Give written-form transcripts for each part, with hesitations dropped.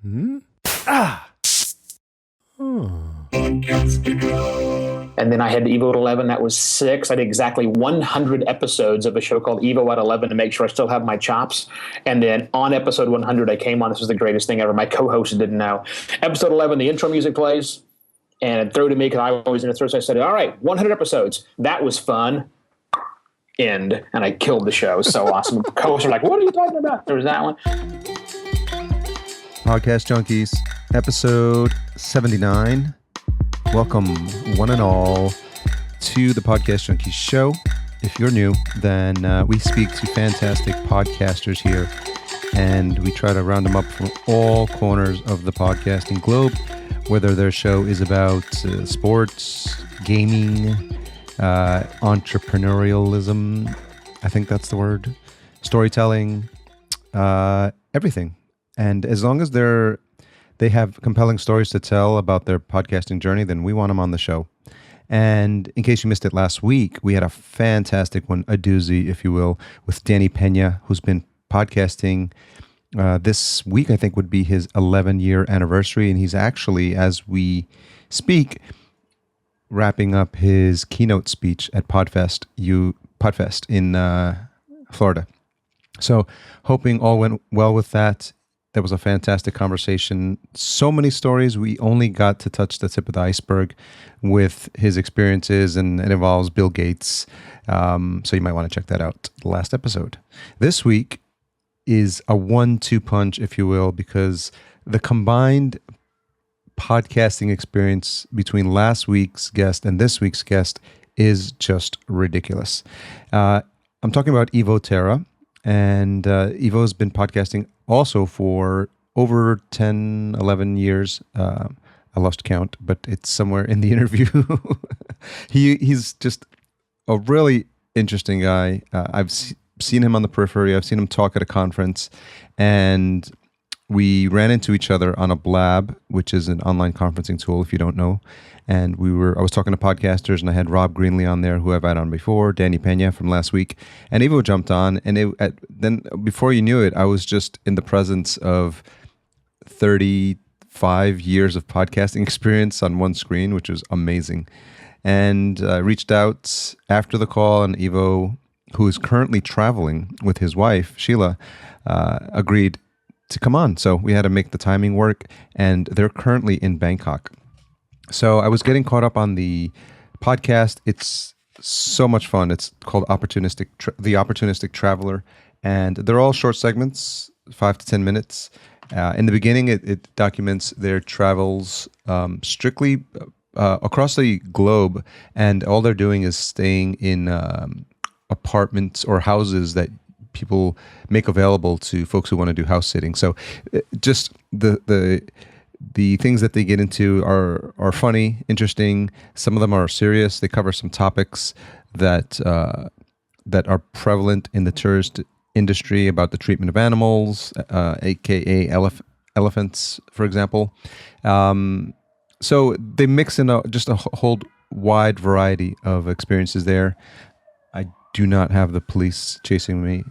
Hmm? Ah! And then I had the Evo at 11. That was 6. I did exactly 100 episodes of a show called Evo at 11 to make sure I still have my chops. And then on episode 100, I came on. This was the greatest thing ever. My co-host didn't know. Episode 11, the intro music plays. And it threw to me because I was in the throw. So I said, all right, 100 episodes. That was fun. End. And I killed the show. So awesome. Co-hosts are like, what are you talking about? There was that one. Podcast Junkies, episode 79. Welcome, one and all, to the Podcast Junkies show. If you're new, then we speak to fantastic podcasters here, and we try to round them up from all corners of the podcasting globe, whether their show is about sports, gaming, entrepreneurialism, I think that's the word, storytelling, everything. And as long as they have compelling stories to tell about their podcasting journey, then we want them on the show. And in case you missed it last week, we had a fantastic one, a doozy, if you will, with Danny Pena, who's been podcasting. This week, I think, would be his 11-year anniversary. And he's actually, as we speak, wrapping up his keynote speech at Podfest in Florida. So hoping all went well with that. That was a fantastic conversation. So many stories. We only got to touch the tip of the iceberg with his experiences, and it involves Bill Gates. So you might want to check that out, the last episode. This week is a 1-2 punch, if you will, because the combined podcasting experience between last week's guest and this week's guest is just ridiculous. I'm talking about Evo Terra, and Evo's been podcasting also for over 10, 11 years. I lost count, but it's somewhere in the interview. He's just a really interesting guy. I've seen him on the periphery. I've seen him talk at a conference, and we ran into each other on a Blab, which is an online conferencing tool, if you don't know. And I was talking to podcasters, and I had Rob Greenlee on there, who I've had on before, Danny Pena from last week, and Evo jumped on. And then before you knew it, I was just in the presence of 35 years of podcasting experience on one screen, which was amazing. And I reached out after the call, and Evo, who is currently traveling with his wife, Sheila, agreed to come on. So we had to make the timing work, and they're currently in Bangkok. So I was getting caught up on the podcast. It's so much fun. It's called The Opportunistic Traveler, and they're all short segments, 5 to 10 minutes. In the beginning, it documents their travels strictly across the globe, and all they're doing is staying in apartments or houses that people make available to folks who want to do house sitting. So just the things that they get into are funny, interesting. Some of them are serious. They cover some topics that are prevalent in the tourist industry about the treatment of animals, aka elephants, for example. So they mix in just a whole wide variety of experiences there. I do not have the police chasing me,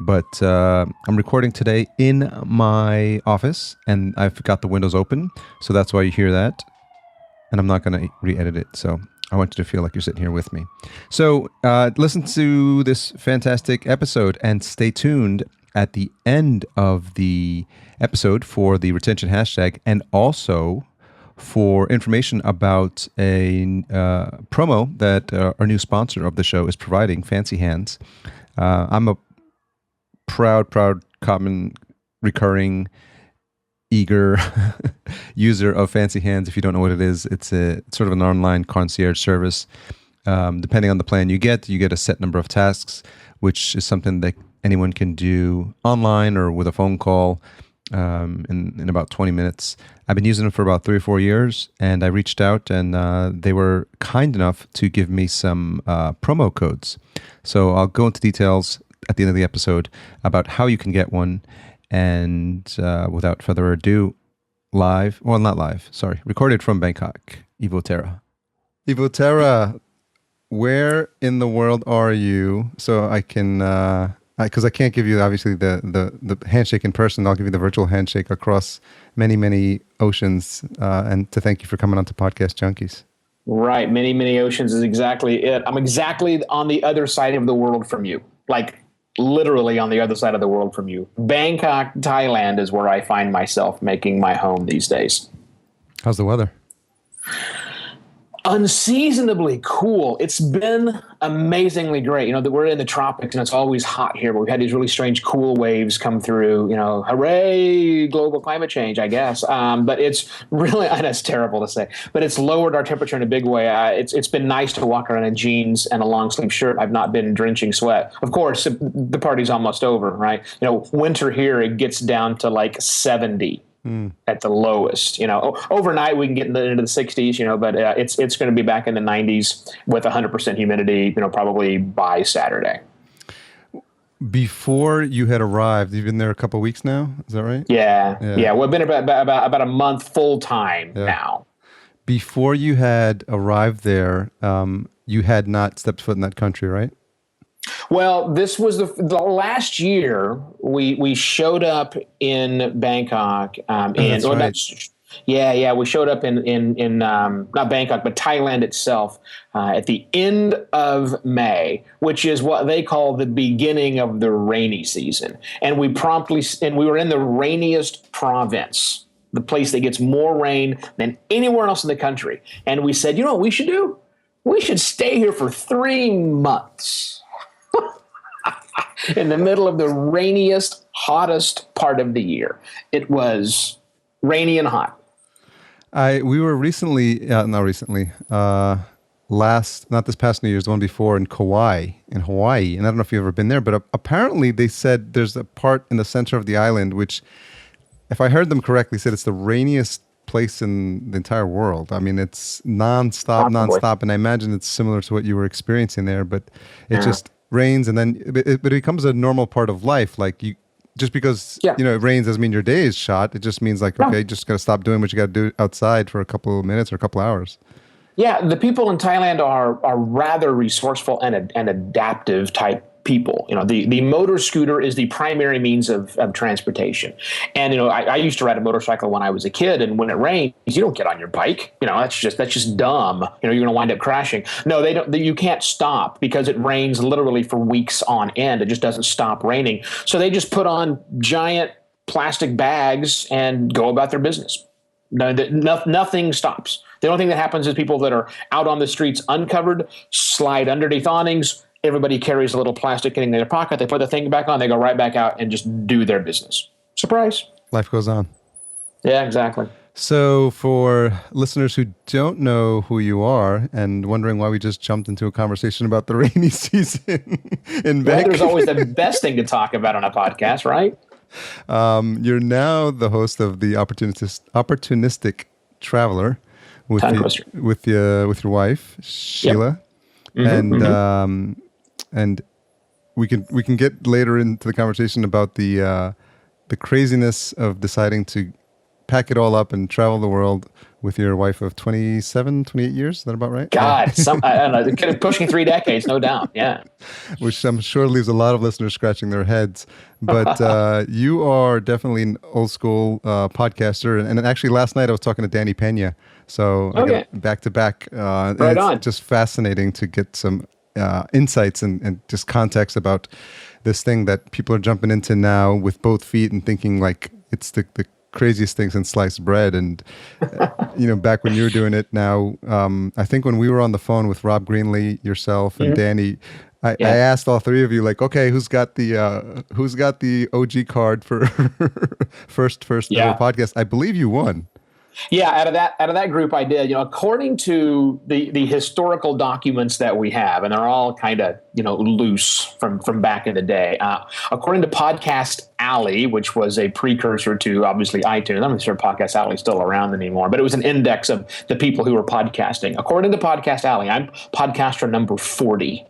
but I'm recording today in my office, and I've got the windows open, so that's why you hear that. And I'm not going to re-edit it, so I want you to feel like you're sitting here with me. So listen to this fantastic episode, and stay tuned at the end of the episode for the retention hashtag, and also for information about a promo that our new sponsor of the show is providing, Fancy Hands. I'm a proud, common, recurring, eager user of Fancy Hands. If you don't know what it is, it's sort of an online concierge service. Depending on the plan you get a set number of tasks, which is something that anyone can do online or with a phone call in about 20 minutes. I've been using them for about 3 or 4 years, and I reached out, and they were kind enough to give me some promo codes. So I'll go into details at the end of the episode about how you can get one. And without further ado, recorded from Bangkok, Evo Terra. Evo Terra, where in the world are you? So I can because I can't give you obviously the handshake in person. I'll give you the virtual handshake across many, many oceans, and to thank you for coming on to Podcast Junkies. Right. Many, many oceans is exactly it. I'm exactly on the other side of the world from you. Like literally on the other side of the world from you. Bangkok, Thailand is where I find myself making my home these days. How's the weather? Unseasonably cool. It's been amazingly great. You know, that we're in the tropics and it's always hot here, but we've had these really strange cool waves come through, you know, hooray, global climate change, I guess. But it's really, and it's terrible to say, but it's lowered our temperature in a big way. It's been nice to walk around in jeans and a long sleeve shirt. I've not been drenching sweat. Of course, the party's almost over, right? You know, winter here, it gets down to like 70. At the lowest, you know, overnight we can get into the 60s, you know, but it's going to be back in the 90s with 100% humidity, you know, probably by Saturday. Before you had arrived, you've been there a couple of weeks now. Is that right? Yeah. Well, I've been about a month full time now. Before you had arrived there, you had not stepped foot in that country, right? Well, this was the last year we showed up in Bangkok. We showed up in not Bangkok, but Thailand itself at the end of May, which is what they call the beginning of the rainy season. And we were in the rainiest province, the place that gets more rain than anywhere else in the country. And we said, you know what we should do? We should stay here for 3 months. In the middle of the rainiest, hottest part of the year. It was rainy and hot. We were recently, not this past New Year's, the one before in Kauai, in Hawaii. And I don't know if you've ever been there, but apparently they said there's a part in the center of the island, which, if I heard them correctly, said it's the rainiest place in the entire world. I mean, it's nonstop. And I imagine it's similar to what you were experiencing there, but it just rains, and then it becomes a normal part of life. Like just because you know it rains doesn't mean your day is shot. It just means like okay, you just gotta stop doing what you gotta do outside for a couple of minutes or a couple of hours. Yeah, the people in Thailand are rather resourceful and adaptive type people. You know, the motor scooter is the primary means of transportation. And, you know, I used to ride a motorcycle when I was a kid, and when it rains, you don't get on your bike. You know, that's just dumb. You know, you're going to wind up crashing. No, they don't. You can't stop because it rains literally for weeks on end. It just doesn't stop raining. So they just put on giant plastic bags and go about their business. No, nothing stops. The only thing that happens is people that are out on the streets uncovered slide underneath awnings. Everybody carries a little plastic thing in their pocket. They put the thing back on. They go right back out and just do their business. Surprise. Life goes on. Yeah, exactly. So for listeners who don't know who you are and wondering why we just jumped into a conversation about the rainy season in Bangkok. Weather's always the best thing to talk about on a podcast, right? You're now the host of the Opportunistic Traveler with your wife, Sheila. Yep. And we can get later into the conversation about the craziness of deciding to pack it all up and travel the world with your wife of 28 years. Is that about right? God, I don't know, pushing 3 decades, no doubt. Yeah. Which I'm sure leaves a lot of listeners scratching their heads. But you are definitely an old school podcaster. And actually last night I was talking to Danny Pena. So back to back. Right on. Just fascinating to get some insights and just context about this thing that people are jumping into now with both feet and thinking like it's the craziest thing since sliced bread. And you know, back when you were doing it now, I think when we were on the phone with Rob Greenlee, yourself, and Danny, I asked all three of you, like, okay, who's got the OG card for first ever podcast? I believe you won. Yeah, out of that group, I did. You know, according to the historical documents that we have, and they're all kind of loose from back in the day. According to Podcast Alley, which was a precursor to obviously iTunes, I'm not sure Podcast Alley is still around anymore, but it was an index of the people who were podcasting. According to Podcast Alley, I'm podcaster number 40.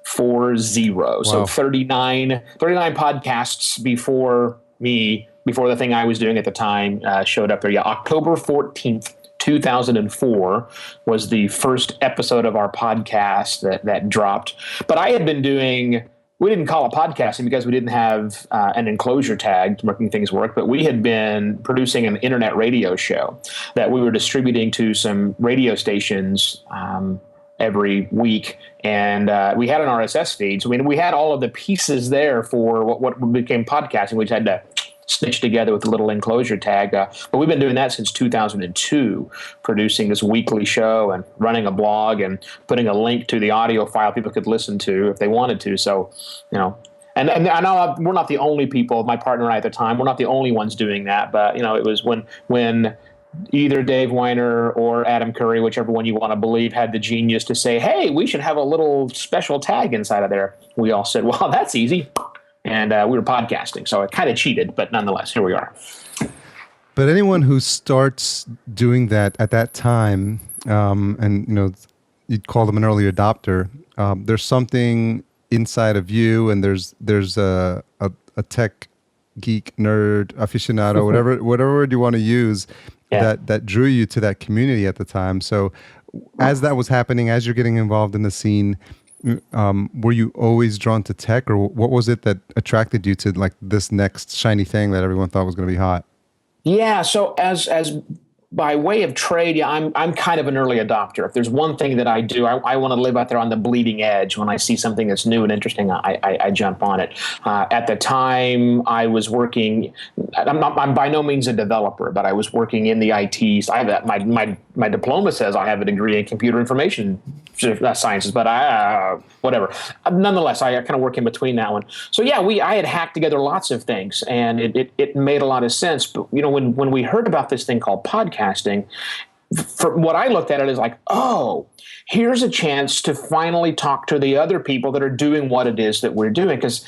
40. Wow. So 39 podcasts before me. Before the thing I was doing at the time showed up there. Yeah, October 14th, 2004 was the first episode of our podcast that dropped. But I had been doing we didn't call it podcasting because we didn't have an enclosure tag to making things work, but we had been producing an internet radio show that we were distributing to some radio stations every week. And we had an RSS feed. So we had all of the pieces there for what became podcasting. We just had to stitch together with a little enclosure tag. But we've been doing that since 2002, producing this weekly show and running a blog and putting a link to the audio file people could listen to if they wanted to. So, and I know we're not the only people, my partner and I at the time, we're not the only ones doing that. But, it was when either Dave Weiner or Adam Curry, whichever one you want to believe, had the genius to say, hey, we should have a little special tag inside of there. We all said, well, that's easy. And we were podcasting, so it kind of cheated, but nonetheless, here we are. But anyone who starts doing that at that time, and you'd call them an early adopter, there's something inside of you, and there's a tech geek, nerd, aficionado, whatever word you want to use, that drew you to that community at the time. So, as that was happening, as you're getting involved in the scene, were you always drawn to tech, or what was it that attracted you to like this next shiny thing that everyone thought was going to be hot? Yeah. So as by way of trade, I'm kind of an early adopter. If there's one thing that I do, I want to live out there on the bleeding edge. When I see something that's new and interesting, I jump on it. At the time, I was working. I'm by no means a developer, but I was working in the IT. I have my diploma says I have a degree in computer information sciences, but whatever. Nonetheless, I kind of work in between that one. So yeah, I had hacked together lots of things, and it made a lot of sense. But when we heard about this thing called podcasting, for what I looked at it as like, oh, here's a chance to finally talk to the other people that are doing what it is that we're doing, because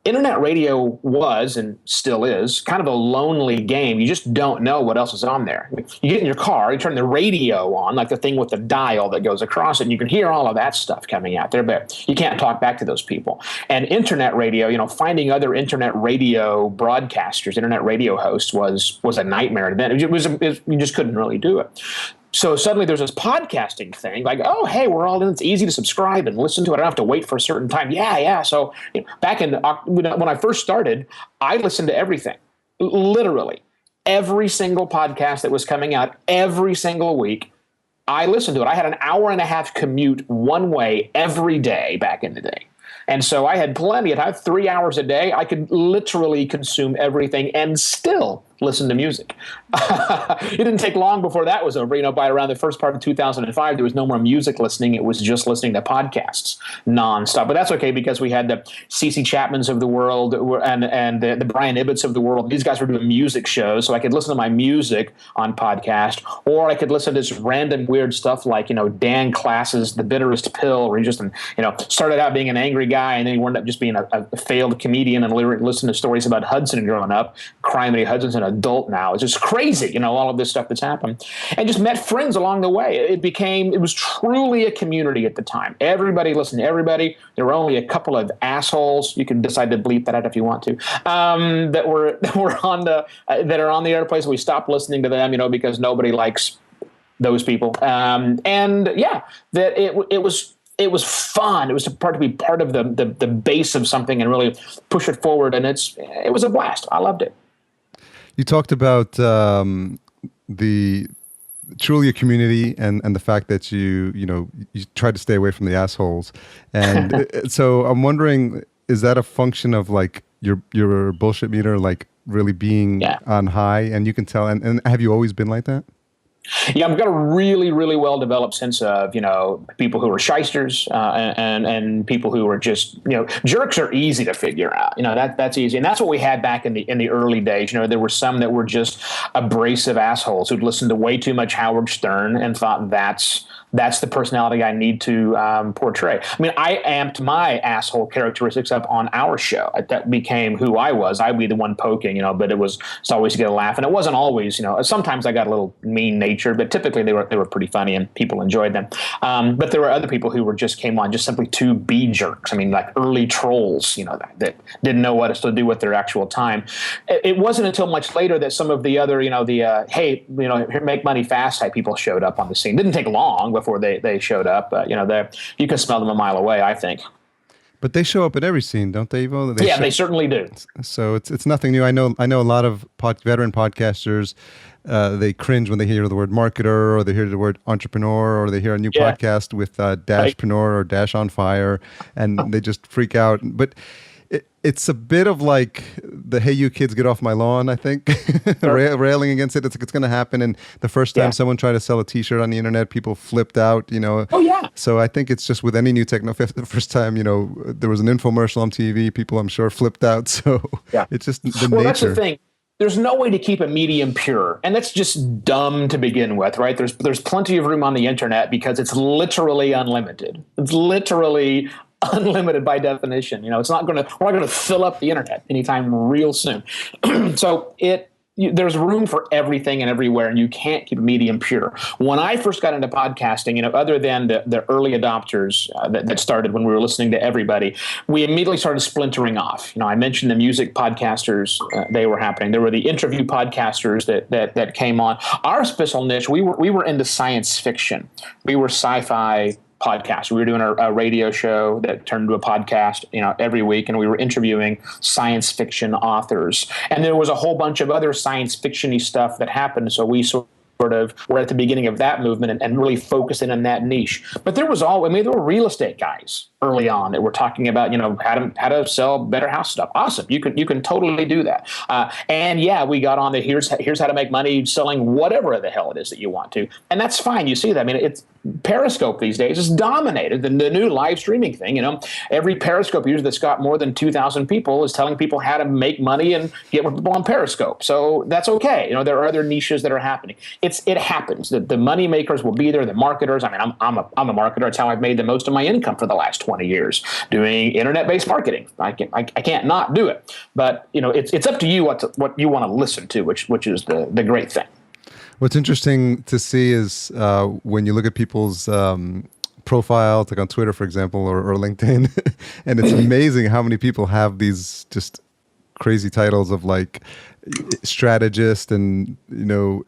internet radio was and still is kind of a lonely game. You just don't know what else is on there. You get in your car, you turn the radio on, like the thing with the dial that goes across it, and you can hear all of that stuff coming out there, but you can't talk back to those people. And internet radio, finding other internet radio broadcasters, internet radio hosts was a nightmare. Then you just couldn't really do it. So suddenly there's this podcasting thing, like, oh, hey, we're all in. It's easy to subscribe and listen to it. I don't have to wait for a certain time. Yeah. So back when I first started, I listened to everything, literally every single podcast that was coming out every single week. I listened to it. I had an hour and a half commute one way every day back in the day. And so I had plenty. I'd have 3 hours a day. I could literally consume everything and still listen to music. It didn't take long before that was over. By around the first part of 2005, there was no more music listening. It was just listening to podcasts nonstop. But that's okay, because we had the C.C. Chapmans of the world and the Brian Ibbots of the world. These guys were doing music shows, so I could listen to my music on podcast, or I could listen to this random weird stuff like, Dan Klass's The Bitterest Pill, where he just, started out being an angry guy, and then he wound up just being a failed comedian and listened to stories about Hudson growing up. Criminy Hudson's an adult now. It's just crazy, all of this stuff that's happened. And just met friends along the way. It was truly a community at the time. Everybody listened to everybody. There were only a couple of assholes. You can decide to bleep that out if you want to. That are on the airplanes. We stopped listening to them, because nobody likes those people. That it was fun. It was to be part of the base of something and really push it forward. And it was a blast. I loved it. You talked about the truly a community and the fact that you try to stay away from the assholes. And so I'm wondering, is that a function of like your bullshit meter, like really being on high, and you can tell, and have you always been like that? Yeah, I've got a really, really well-developed sense of, people who are shysters and people who are just, jerks are easy to figure out. That's easy. And that's what we had back in the early days. There were some that were just abrasive assholes who'd listened to way too much Howard Stern and thought that's the personality I need to portray. I mean, I amped my asshole characteristics up on our show. That became who I was. I'd be the one poking, but it's always to get a laugh. And it wasn't always, sometimes I got a little mean nature, but typically they were pretty funny and people enjoyed them. But there were other people who came on just simply to be jerks. I mean, like early trolls, that didn't know what else to do with their actual time. It wasn't until much later that some of the other, hey, make money fast type people showed up on the scene. Didn't take long before they showed up. You can smell them a mile away, I think. But they show up in every scene, don't they, Evo? They certainly do. So it's nothing new. I know a lot of veteran podcasters. They cringe when they hear the word marketer, or they hear the word entrepreneur, or they hear a new podcast with Dashpreneur or Dash on Fire, and they just freak out. But it's a bit of like the "Hey, you kids, get off my lawn." I think railing against it. It's going to happen. And the first time someone tried to sell a T-shirt on the internet, people flipped out. Oh yeah. So I think it's just with any new technology. The first time there was an infomercial on TV, people I'm sure flipped out. So it's just the nature. That's the thing. There's no way to keep a medium pure, and that's just dumb to begin with, right? There's plenty of room on the internet because it's literally unlimited. It's literally unlimited by definition. We're not going to fill up the internet anytime real soon. So there's room for everything and everywhere, and you can't keep a medium pure. When I first got into podcasting, other than the early adopters that started when we were listening to everybody, we immediately started splintering off. I mentioned the music podcasters; they were happening. There were the interview podcasters that came on. Our special niche, we were into science fiction. We were sci-fi podcast. We were doing a radio show that turned into a podcast, every week, and we were interviewing science fiction authors. And there was a whole bunch of other science fiction-y stuff that happened. So we sort of were at the beginning of that movement and really focusing on that niche. But there were real estate guys early on that were talking about, how to sell better house stuff. Awesome. You can totally do that. And we got on the here's how to make money selling whatever the hell it is that you want to. And that's fine. You see that. It's Periscope these days is dominated. The new live streaming thing, every Periscope user that's got more than 2,000 people is telling people how to make money and get more people on Periscope. So that's okay. There are other niches that are happening. It happens. The money makers will be there. The marketers. I'm a marketer. It's how I've made the most of my income for the last 20 years doing internet-based marketing. I can't not do it. But it's up to you what you want to listen to, which is the great thing. What's interesting to see is when you look at people's profiles, like on Twitter, for example, or LinkedIn, and it's amazing how many people have these just crazy titles of like strategist and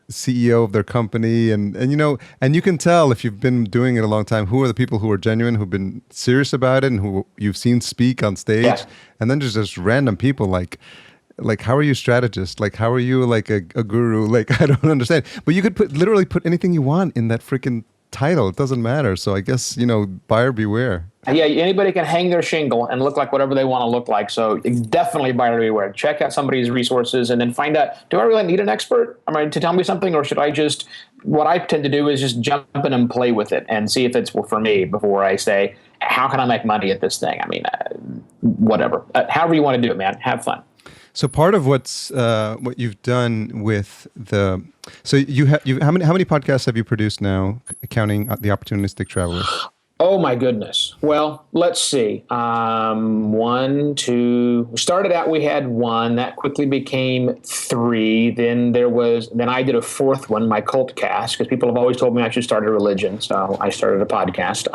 CEO of their company, and you can tell if you've been doing it a long time who are the people who are genuine, who've been serious about it, and who you've seen speak on stage, and then there's just random people like how are you a strategist? Like how are you like a guru? Like I don't understand. But you could literally put anything you want in that freaking title. It doesn't matter. So I guess buyer beware. Yeah, anybody can hang their shingle and look like whatever they want to look like. So definitely buyer beware. Check out somebody's resources and then find out, do I really need an expert to tell me something, or should I just, what I tend to do is just jump in and play with it and see if it's for me before I say, how can I make money at this thing? Whatever. However you want to do it, man. Have fun. So part of what you've done with how many podcasts have you produced now, counting the Opportunistic Traveler? Oh my goodness. Well, let's see. One, two. Started out, we had one that quickly became three. Then I did a fourth one, my cult cast, because people have always told me I should start a religion. So I started a podcast.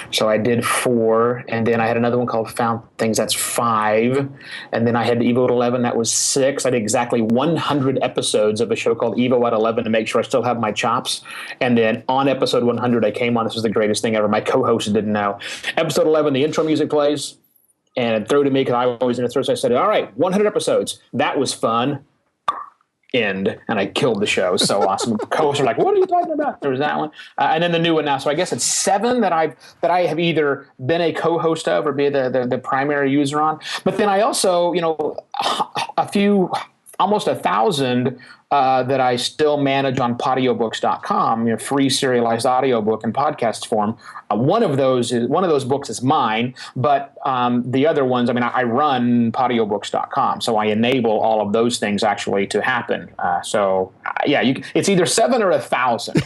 So I did four, and then I had another one called Found Things. That's five, and then I had the Evo at 11. That was six. I did exactly 100 episodes of a show called Evo at 11 to make sure I still have my chops. And then on episode 100, I came on. This was the greatest thing ever. My co-host didn't know. Episode 11, the intro music plays, and it threw to me because I always in a throw. So I said, all right, 100 episodes. That was fun. End. And I killed the show. So awesome. Co-hosts are like, what are you talking about? There was that one. And then the new one now. So I guess it's 7 that I have either been a co-host of or be the primary user on. But then I also, almost 1,000 that I still manage on Podiobooks.com, free serialized audiobook in podcast form. One of those books is mine, but the other ones, I run Podiobooks.com, so I enable all of those things actually to happen. It's either 7 or 1,000.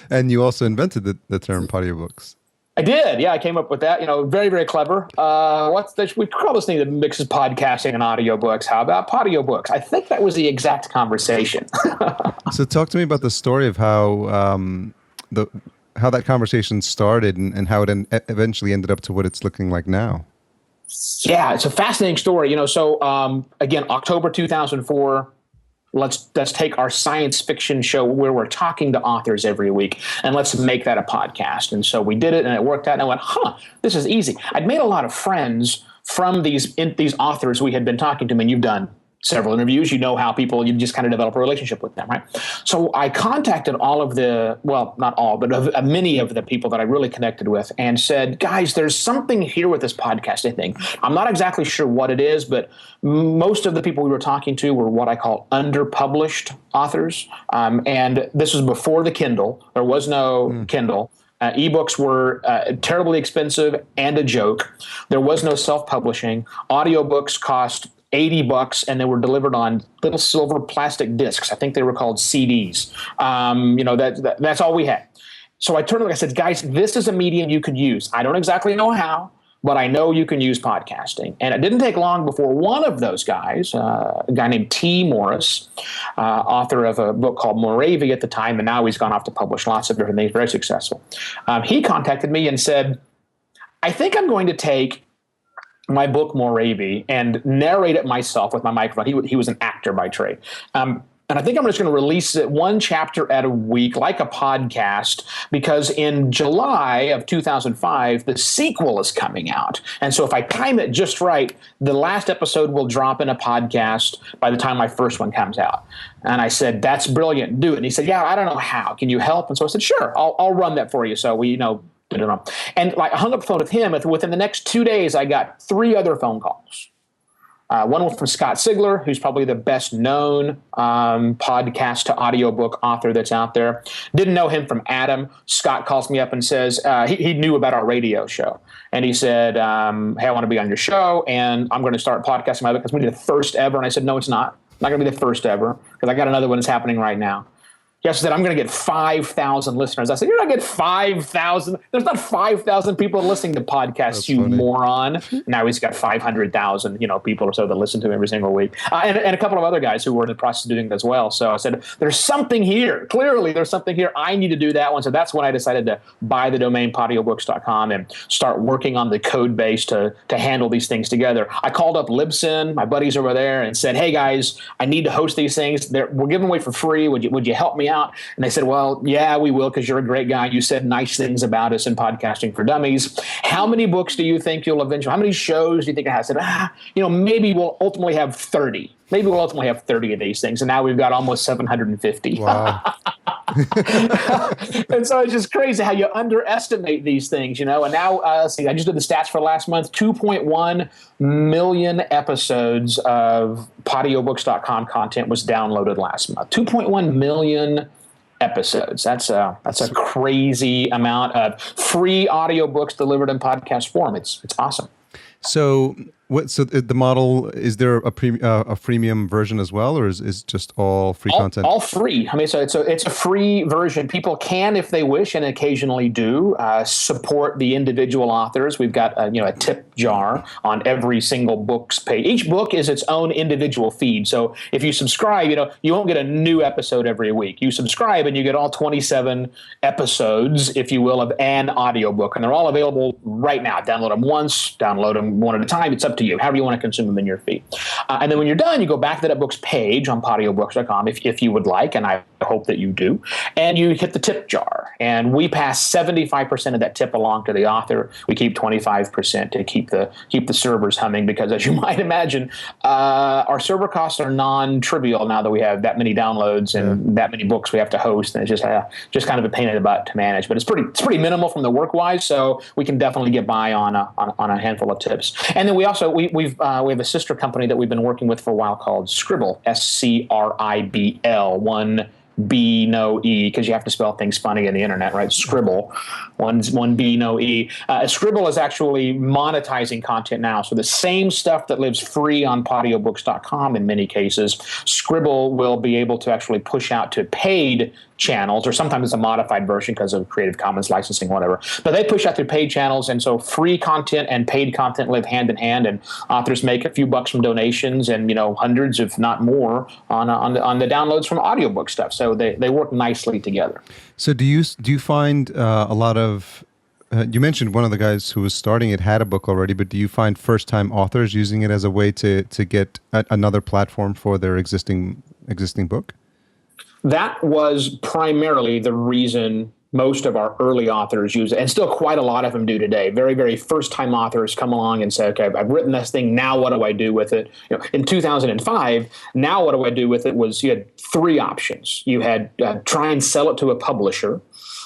And you also invented the term Podiobooks. I did. Yeah, I came up with that. Very, very clever. We call this thing that mixes podcasting and audiobooks. How about Podiobooks? I think that was the exact conversation. So talk to me about the story of how how that conversation started and how it eventually ended up to what it's looking like now. Yeah, it's a fascinating story. So again, October 2004. let's take our science fiction show where we're talking to authors every week and let's make that a podcast. And so we did it, and it worked out. And I went, this is easy. I'd made a lot of friends from these authors we had been talking to. I mean, you've done several interviews, you know how people, you just kind of develop a relationship with them, right? So I contacted all of the, well, not all, but many of the people that I really connected with and said, guys, there's something here with this podcasting thing. I'm not exactly sure what it is, but most of the people we were talking to were what I call underpublished authors. And this was before the Kindle. There was no Kindle. Ebooks were terribly expensive and a joke. There was no self-publishing. Audiobooks cost $80, and they were delivered on little silver plastic discs. I think they were called CDs. That's all we had. So I turned to them, I said, guys, this is a medium you could use. I don't exactly know how, but I know you can use podcasting. And it didn't take long before one of those guys, a guy named T. Morris, author of a book called Moravia at the time, and now he's gone off to publish lots of different things, very successful. He contacted me and said, I think I'm going to take my book Moravia and narrate it myself with my microphone. He was an actor by trade. And I think I'm just going to release it one chapter at a week, like a podcast, because in July of 2005, the sequel is coming out. And so if I time it just right, the last episode will drop in a podcast by the time my first one comes out. And I said, that's brilliant. Do it. And he said, yeah, I don't know how. Can you help? And so I said, sure, I'll run that for you. So we, and like I hung up the phone with him. Within the next 2 days, I got 3 other phone calls. One was from Scott Sigler, who's probably the best known podcast to audiobook author that's out there. Didn't know him from Adam. Scott calls me up and says he knew about our radio show. And he said, hey, I want to be on your show, and I'm going to start podcasting my book because we did the first ever. And I said, no, it's not. Not going to be the first ever because I got another one that's happening right now. Yes, I said, I'm going to get 5,000 listeners. I said, you're not going to get 5,000. There's not 5,000 people listening to podcasts, that's you funny. Moron. Now he's got 500,000, people or so that listen to him every single week. And a couple of other guys who were in the process of doing it as well. So I said, there's something here. Clearly, there's something here. I need to do that one. So that's when I decided to buy the domain Podiobooks.com and start working on the code base to handle these things together. I called up Libsyn, my buddies over there, and said, hey, guys, I need to host these things. We're giving away for free. Would you help me out? And they said, well, yeah, we will, because you're a great guy. You said nice things about us in Podcasting for Dummies. How many books do you think you'll eventually, how many shows do you think it has? I said, maybe we'll ultimately have 30. Maybe we'll ultimately have 30 of these things. And now we've got almost 750. Wow. And so it's just crazy how you underestimate these things, And now, let's see, I just did the stats for last month. 2.1 million episodes of Podiobooks.com content was downloaded last month. 2.1 million episodes. That's a crazy amount of free audiobooks delivered in podcast form. It's awesome. So the model, is there a freemium version as well, or is just all free content? All free. I mean, so it's a free version. People can, if they wish, and occasionally do, support the individual authors. We've got a tip jar on every single book's page. Each book is its own individual feed. So if you subscribe, you won't get a new episode every week. You subscribe and you get all 27 episodes, if you will, of an audiobook, and they're all available right now. Download them once, download them one at a time. It's up to you, however you want to consume them in your feed. And then when you're done, you go back to that book's page on Podiobooks.com if you would like, and I hope that you do, and you hit the tip jar. And we pass 75% of that tip along to the author. We keep 25% to keep the servers humming, because as you might imagine, our server costs are non-trivial now that we have that many downloads and that many books we have to host, and it's just kind of a pain in the butt to manage. But it's pretty minimal from the work-wise, so we can definitely get by on a handful of tips. And then we also we have a sister company that we've been working with for a while called Scribble, Scribl, one B, no E, because you have to spell things funny in the internet, right? Scribble, one B, no E. Scribble is actually monetizing content now. So the same stuff that lives free on Podiobooks.com in many cases, Scribble will be able to actually push out to paid channels, or sometimes it's a modified version because of Creative Commons licensing, whatever. But they push out through paid channels, and so free content and paid content live hand in hand, and authors make a few bucks from donations and hundreds, if not more, on the downloads from audiobook stuff. So they work nicely together. So do you find a lot of you mentioned one of the guys who was starting it had a book already, but do you find first-time authors using it as a way to get another platform for their existing existing book? That was primarily the reason most of our early authors use it, and still quite a lot of them do today. Very, very first-time authors come along and say, okay, I've written this thing, now what do I do with it? In 2005, now what do I do with it was you had three options. You had try and sell it to a publisher,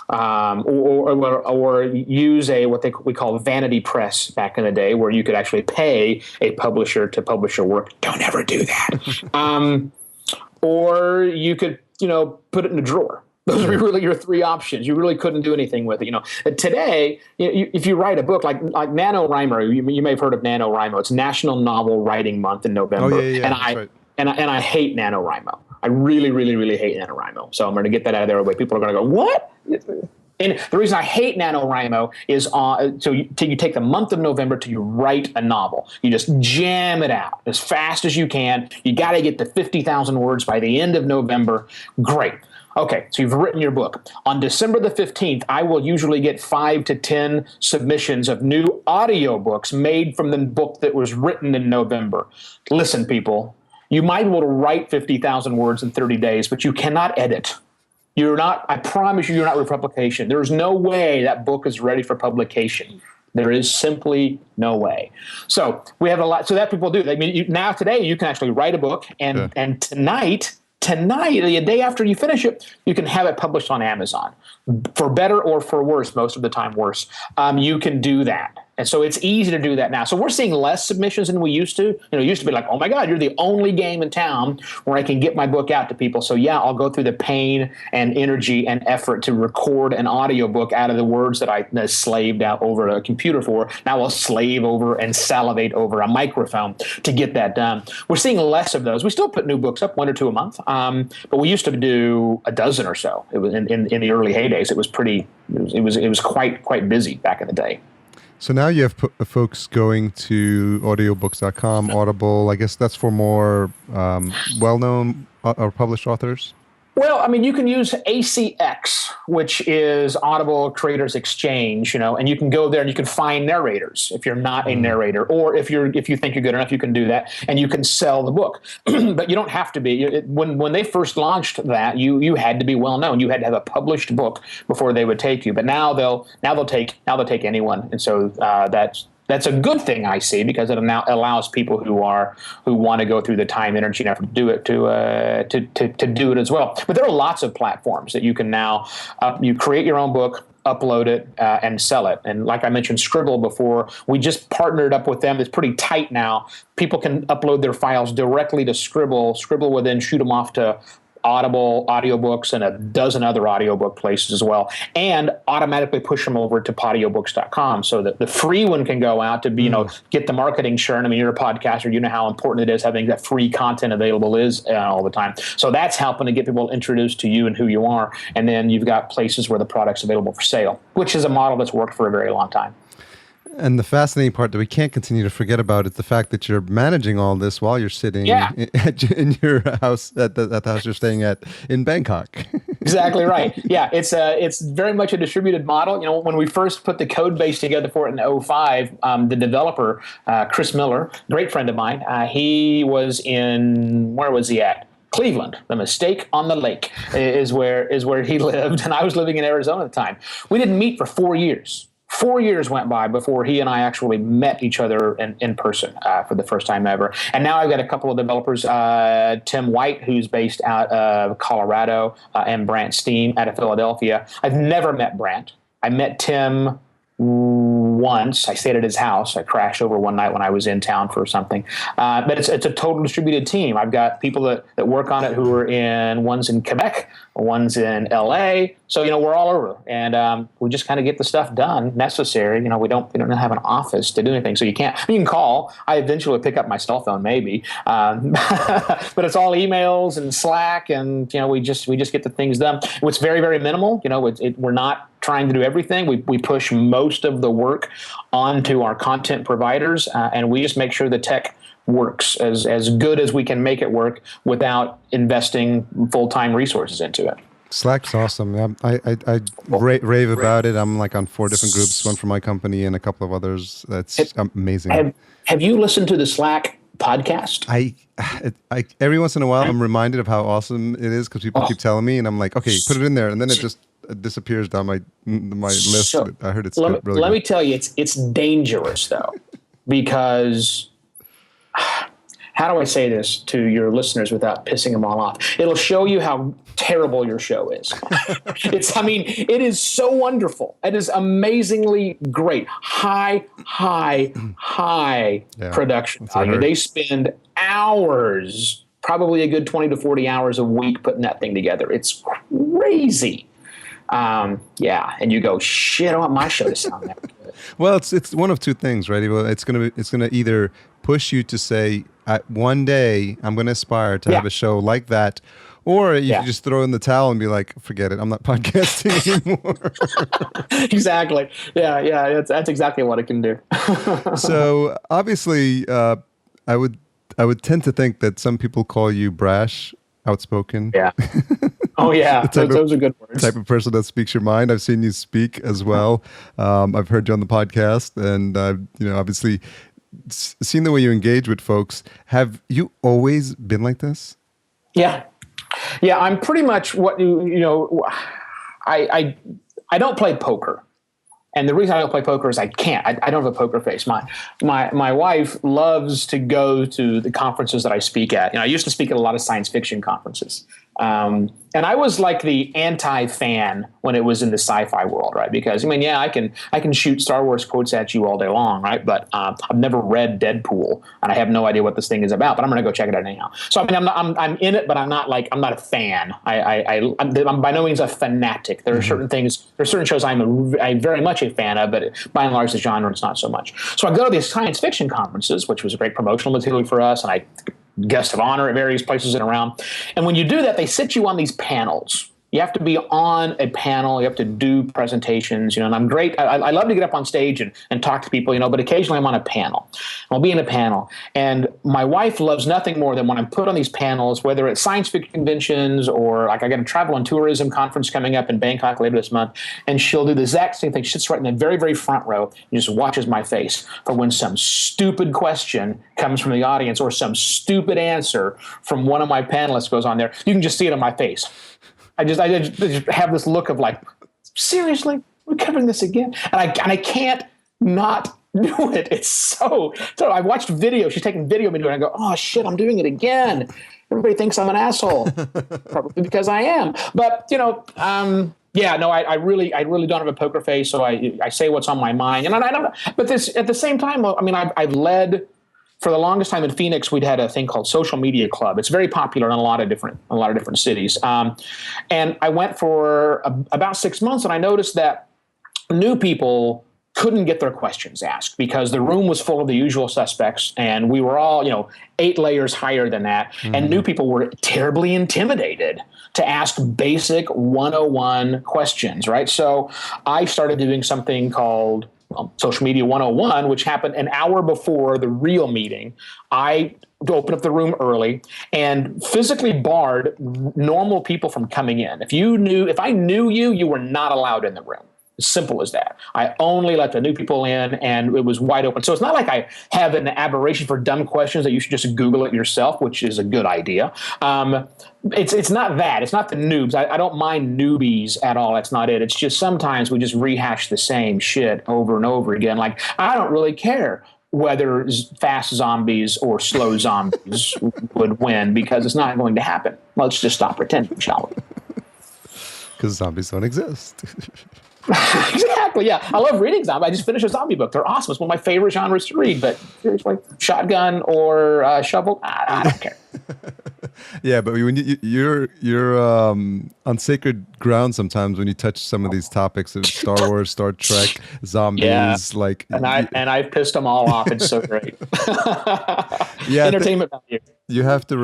or use we call vanity press back in the day, where you could actually pay a publisher to publish your work. Don't ever do that. Or you could, put it in a drawer. Those are really your three options. You really couldn't do anything with it. Today, if you write a book like NaNoWriMo, you may have heard of NaNoWriMo. It's National Novel Writing Month in November. Oh, yeah. And I hate NaNoWriMo. I really, really, really hate NaNoWriMo. So I'm going to get that out of there. People are going to go, what? And the reason I hate NaNoWriMo is so you take the month of November to you write a novel. You just jam it out as fast as you can. You got to get to 50,000 words by the end of November. Great. Okay, so you've written your book. On December the 15th, I will usually get 5 to 10 submissions of new audiobooks made from the book that was written in November. Listen, people, you might be able to write 50,000 words in 30 days, but you cannot edit. I promise you're not ready for publication. There's no way that book is ready for publication. There is simply no way. So we have a lot. So that people do. Today, you can actually write a book, and tonight, the day after you finish it, you can have it published on Amazon. For better or for worse, most of the time worse, you can do that. And so it's easy to do that now. So we're seeing less submissions than we used to. It used to be like, oh my God, you're the only game in town where I can get my book out to people. So yeah, I'll go through the pain and energy and effort to record an audiobook out of the words that I slaved out over a computer for. Now I'll slave over and salivate over a microphone to get that done. We're seeing less of those. We still put new books up, 1 or 2 a month. But we used to do a dozen or so. It was in the early heydays. It was quite busy back in the day. So now you have folks going to audiobooks.com, Audible. I guess that's for more well-known or published authors? Well, you can use ACX, which is Audible Creators Exchange, and you can go there and you can find narrators if you're not a narrator, or if you think you're good enough, you can do that, and you can sell the book. But you don't have to be. When they first launched that, you had to be well known. You had to have a published book before they would take you. But now they'll take anyone, and so that's a good thing, I see, because it now allows people who want to go through the time, energy, and effort to do it to do it as well. But there are lots of platforms that you can now you create your own book, upload it, and sell it. And like I mentioned, Scribble before, we just partnered up with them. It's pretty tight now. People can upload their files directly to Scribble. Scribble will then shoot them off to Audible, Audiobooks, and a dozen other audiobook places as well, and automatically push them over to Podiobooks.com so that the free one can go out to be, get the marketing churn. You're a podcaster, you know how important it is having that free content available is all the time. So that's helping to get people introduced to you and who you are. And then you've got places where the product's available for sale, which is a model that's worked for a very long time. And the fascinating part that we can't continue to forget about is the fact that you're managing all this while you're sitting in your house at the house you're staying at in Bangkok. Exactly right. Yeah, it's very much a distributed model. When we first put the code base together for it in 2005, the developer, Chris Miller, great friend of mine, he was where was he at? Cleveland. The Mistake on the Lake is where he lived, and I was living in Arizona at the time. We didn't meet for 4 years. 4 years went by before he and I actually met each other in person for the first time ever. And now I've got a couple of developers, Tim White, who's based out of Colorado, and Brant Steen out of Philadelphia. I've never met Brant. I met Tim once. I stayed at his house. I crashed over one night when I was in town for something. But it's a total distributed team. I've got people that work on it who are one's in Quebec, one's in LA. So, we're all over, and we just kind of get the stuff done necessary. We don't have an office to do anything, so you can call. I eventually pick up my cell phone, maybe, but it's all emails and Slack, and we just get the things done. It's very, very minimal. We're not trying to do everything. We push most of the work onto our content providers, and we just make sure the tech works as good as we can make it work without investing full-time resources into it. Slack's awesome. I rave about it. I'm on 4 different groups, one for my company and a couple of others. That's amazing. Have you listened to the Slack podcast? I every once in a while I'm reminded of how awesome it is because people keep telling me, and I'm like, okay, put it in there, and then it just disappears down my list. So, I heard it's let really good. me tell you, it's dangerous though, because how do I say this to your listeners without pissing them all off? It'll show you how terrible your show is. It is so wonderful. It is amazingly great. High production value. They spend hours, probably a good 20 to 40 hours a week putting that thing together. It's crazy. And you go, shit, I want my show to sound that good. Well, it's one of two things, right? It's gonna either push you to say, one day I'm gonna aspire to have a show like that, or you can just throw in the towel and be like, forget it, I'm not podcasting anymore. Exactly. Yeah. That's exactly what it can do. So obviously, I would tend to think that some people call you brash, outspoken. Yeah. Oh yeah, those are good words. Type of person that speaks your mind. I've seen you speak as well. I've heard you on the podcast, and I've obviously seen the way you engage with folks. Have you always been like this? Yeah. I'm pretty much what I don't play poker. And the reason I don't play poker is I can't. I don't have a poker face. My wife loves to go to the conferences that I speak at. I used to speak at a lot of science fiction conferences. And I was like the anti-fan when it was in the sci-fi world, right? Because I can shoot Star Wars quotes at you all day long, right? But I've never read Deadpool, and I have no idea what this thing is about. But I'm going to go check it out anyhow. So I'm in it, but I'm not a fan. I'm by no means a fanatic. There are certain things, there are certain shows I'm very much a fan of, but by and large the genre is not so much. So I go to these science fiction conferences, which was a great promotional material for us, and I guest of honor at various places and around. And when you do that, they sit you on these panels. You have to be on a panel. You have to do presentations, and I'm great. I love to get up on stage and talk to people, but occasionally I'm on a panel. I'll be in a panel. And my wife loves nothing more than when I'm put on these panels, whether it's science fiction conventions or like I got a travel and tourism conference coming up in Bangkok later this month, and she'll do the exact same thing. She sits right in the very, very front row and just watches my face for when some stupid question comes from the audience or some stupid answer from one of my panelists goes on there. You can just see it on my face. I just have this look of like, seriously, we're covering this again, and I can't not do it. It's so I watched video. She's taking video of me doing it. I go, oh shit, I'm doing it again. Everybody thinks I'm an asshole, probably because I am. But I really don't have a poker face, so I say what's on my mind, and I don't. But this at the same time, I've led. For the longest time in Phoenix, we'd had a thing called Social Media Club. It's very popular in a lot of different cities. And I went for about 6 months, and I noticed that new people couldn't get their questions asked because the room was full of the usual suspects, and we were all, 8 layers higher than that. Mm-hmm. And new people were terribly intimidated to ask basic 101 questions, right? So I started doing something called Social Media 101, which happened an hour before the real meeting. I opened up the room early and physically barred normal people from coming in. If I knew you, you were not allowed in the room. As simple as that. I only let the new people in, and it was wide open. So it's not like I have an aberration for dumb questions that you should just Google it yourself, which is a good idea. It's not that. It's not the noobs. I don't mind newbies at all. That's not it. It's just sometimes we just rehash the same shit over and over again. Like, I don't really care whether fast zombies or slow zombies would win because it's not going to happen. Let's just stop pretending, shall we? Because zombies don't exist. Exactly, yeah. I love reading zombies. I just finished a zombie book. They're awesome. It's one of my favorite genres to read, but seriously, shotgun or shovel, I don't care. Yeah, but when you're on sacred ground sometimes when you touch some of these topics of Star Wars, Star Trek, zombies, and I've pissed them all off. It's so great. Yeah, entertainment value. You have to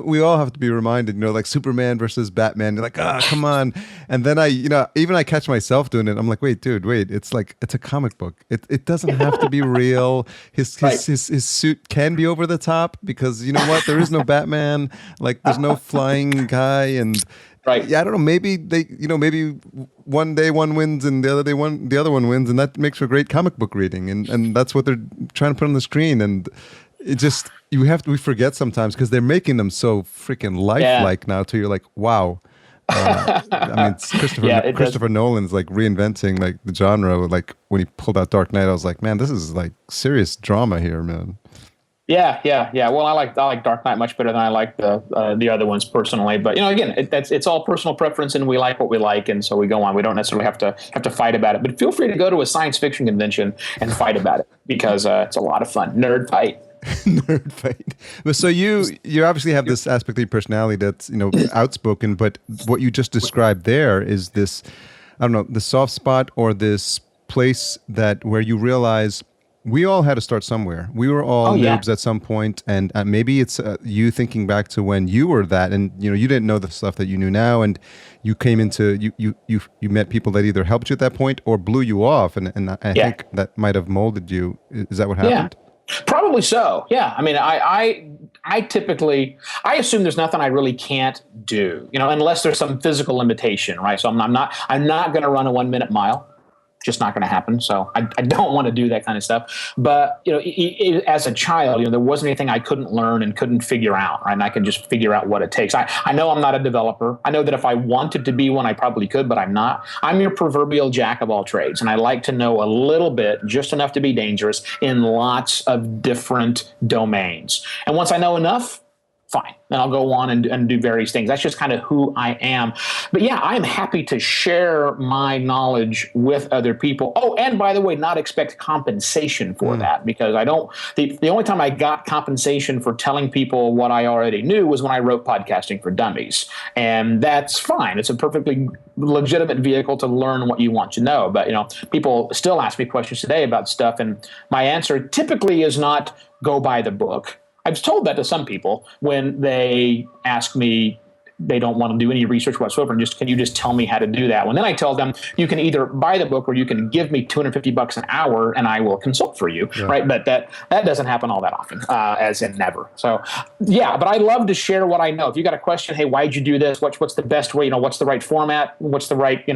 we all have to be reminded, like Superman versus Batman. You're like, come on. And then I catch myself doing it. I'm like, wait, it's a comic book. It doesn't have to be real. His suit can be over the top because you know what? There is no Batman. Like there's no flying guy and right. Yeah, I don't know. Maybe maybe one day one wins and the other one wins, and that makes for great comic book reading. And that's what they're trying to put on the screen. And it just we forget sometimes because they're making them so freaking lifelike now too. You're like, wow. I mean, it's Christopher Nolan's like reinventing like the genre. Like when he pulled out Dark Knight, I was like, man, this is like serious drama here, man. Yeah. Well, I like Dark Knight much better than I like the other ones personally. But again, it's all personal preference, and we like what we like, and so we go on. We don't necessarily have to fight about it. But feel free to go to a science fiction convention and fight about it because it's a lot of fun. Nerd fight. Nerd fight. So you obviously have this aspect of your personality that's outspoken, but what you just described there is this, I don't know, the soft spot or this place that where you realize we all had to start somewhere. We were all noobs at some point, and maybe it's you thinking back to when you were that, and you didn't know the stuff that you knew now, and you came into you met people that either helped you at that point or blew you off, and I think that might have molded you. Is that what happened? Yeah. Probably so. Yeah. I mean, I typically assume there's nothing I really can't do, unless there's some physical limitation, right? So I'm not going to run a 1 minute mile. Just not going to happen. So I don't want to do that kind of stuff. But, as a child, there wasn't anything I couldn't learn and couldn't figure out, right? And I can just figure out what it takes. I know I'm not a developer. I know that if I wanted to be one, I probably could, but I'm not. I'm your proverbial jack of all trades. And I like to know a little bit, just enough to be dangerous in lots of different domains. And once I know enough, fine. Then I'll go on and do various things. That's just kind of who I am. But yeah, I'm happy to share my knowledge with other people. Oh, and by the way, not expect compensation for that, because I don't, the only time I got compensation for telling people what I already knew was when I wrote Podcasting for Dummies. And that's fine. It's a perfectly legitimate vehicle to learn what you want to know. But, people still ask me questions today about stuff. And my answer typically is not go buy the book. I've told that to some people when they ask me, they don't want to do any research whatsoever, and can you just tell me how to do that? Well, then I tell them, you can either buy the book or you can give me $250 an hour and I will consult for you, right? But that doesn't happen all that often, as in never. So yeah, but I love to share what I know. If you got a question, hey, why'd you do this? What's the best way? What's the right format? What's the right,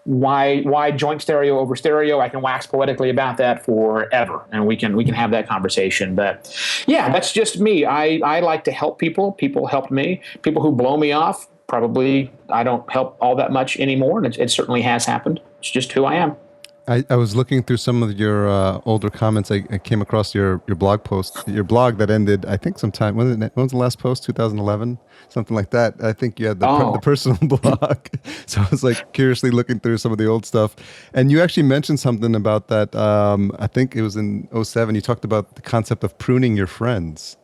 why joint stereo over stereo? I can wax poetically about that forever, and we can have that conversation. But yeah, that's just me. I like to help people. People help me. People who blow me off, probably I don't help all that much anymore, and it certainly has happened. It's just who I am. I was looking through some of your older comments. I came across your blog post, your blog that ended, I think sometime, when was the last post? 2011? Something like that. I think you had the personal blog. So I was like curiously looking through some of the old stuff. And you actually mentioned something about that. I think it was in 2007. You talked about the concept of pruning your friends.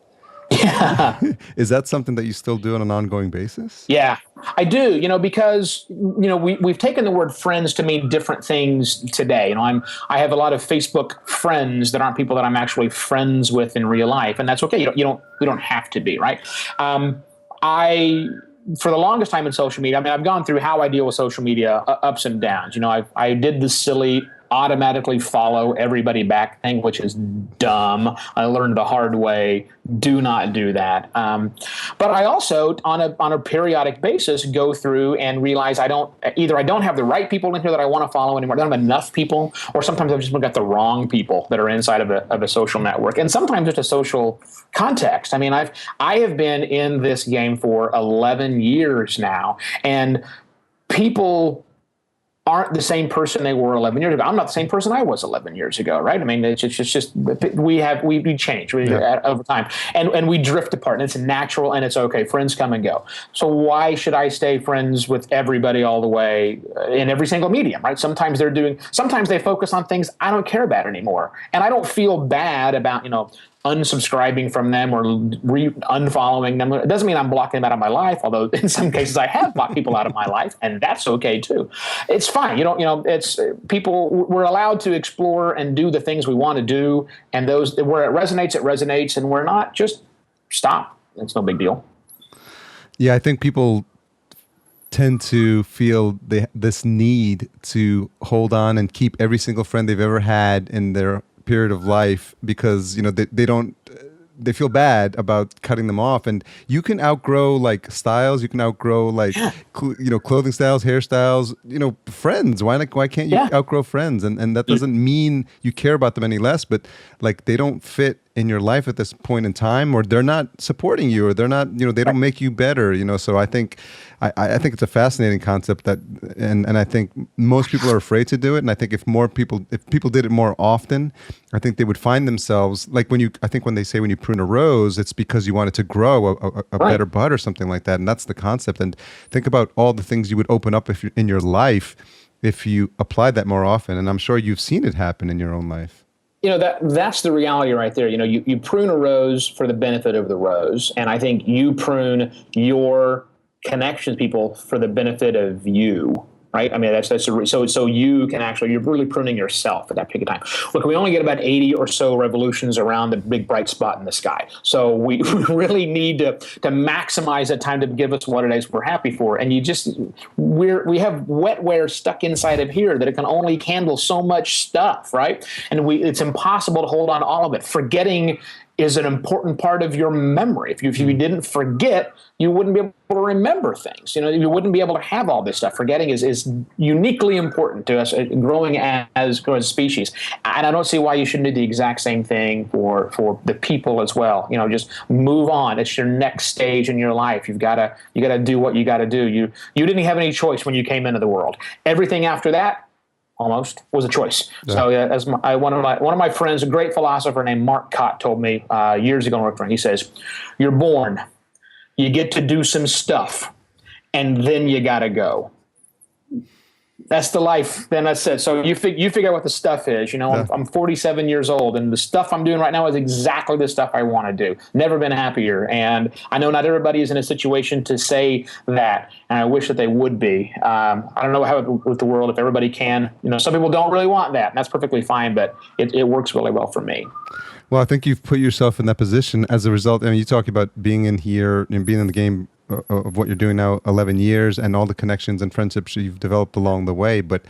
Yeah. Is that something that you still do on an ongoing basis? Yeah, I do, because, we've taken the word friends to mean different things today. I have a lot of Facebook friends that aren't people that I'm actually friends with in real life. And that's okay. We don't have to be, right? For the longest time in social media, I've gone through how I deal with social media ups and downs. I did the silly automatically follow everybody back thing, which is dumb. I learned the hard way. Do not do that. But I also, on a periodic basis, go through and realize I don't have the right people in here that I want to follow anymore. I don't have enough people, or sometimes I've just got the wrong people that are inside of a social network, and sometimes it's a social context. I have been in this game for 11 years now, and people aren't the same person they were 11 years ago. I'm not the same person I was 11 years ago, right? It's just we change over time, and we drift apart, and it's natural and it's okay. Friends come and go. So why should I stay friends with everybody all the way in every single medium, right? Sometimes they focus on things I don't care about anymore, and I don't feel bad about unsubscribing from them or unfollowing them. It doesn't mean I'm blocking them out of my life, although in some cases I have blocked people out of my life, and that's okay too. It's fine. It's people, we're allowed to explore and do the things we want to do, and those where it resonates, and where not, just stop. It's no big deal. Yeah, I think people tend to feel this need to hold on and keep every single friend they've ever had in their period of life, because they feel bad about cutting them off. And you can outgrow like styles, you can outgrow like clothing styles, hairstyles, friends. Why can't you outgrow friends? And that doesn't mean you care about them any less, but like they don't fit in your life at this point in time, or they're not supporting you, or they're not, they don't make you better, so I think it's a fascinating concept and I think most people are afraid to do it. And I think if people did it more often, I think they would find themselves like I think when they say when you prune a rose, it's because you want it to grow a better bud or something like that. And that's the concept. And think about all the things you would open up in your life if you applied that more often. And I'm sure you've seen it happen in your own life. That's the reality right there. You prune a rose for the benefit of the rose. And I think you prune your connections people for the benefit of you, right? I mean, so you can actually, you're really pruning yourself at that period of time. Look, we only get about 80 or so revolutions around the big bright spot in the sky. So we really need to maximize that time to give us what it is we're happy for. And we have wetware stuck inside of here that it can only handle so much stuff, right? And it's impossible to hold on to all of it. Forgetting is an important part of your memory. If you didn't forget, you wouldn't be able to remember things. You wouldn't be able to have all this stuff. Forgetting is uniquely important to us growing as species. And I don't see why you shouldn't do the exact same thing for the people as well. Just move on. It's your next stage in your life. You got to do what you got to do. You didn't have any choice when you came into the world. Everything after that, almost, was a choice. Yeah. So one of my friends, a great philosopher named Mark Cott, told me years ago, he says, "You're born, you get to do some stuff, and then you got to go." That's the life. Then that's it. So you figure out what the stuff is. Yeah. I'm 47 years old, and the stuff I'm doing right now is exactly the stuff I want to do. Never been happier. And I know not everybody is in a situation to say that, and I wish that they would be. I don't know how with the world if everybody can. Some people don't really want that, and that's perfectly fine. But it works really well for me. Well, I think you've put yourself in that position as a result. I mean, you talk about being in here and being in the game of what you're doing now 11 years and all the connections and friendships you've developed along the way. But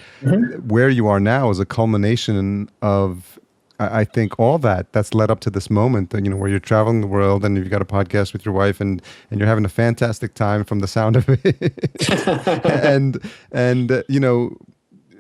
where you are now is a culmination of, I think, all that's led up to this moment, where you're traveling the world and you've got a podcast with your wife and you're having a fantastic time from the sound of it. and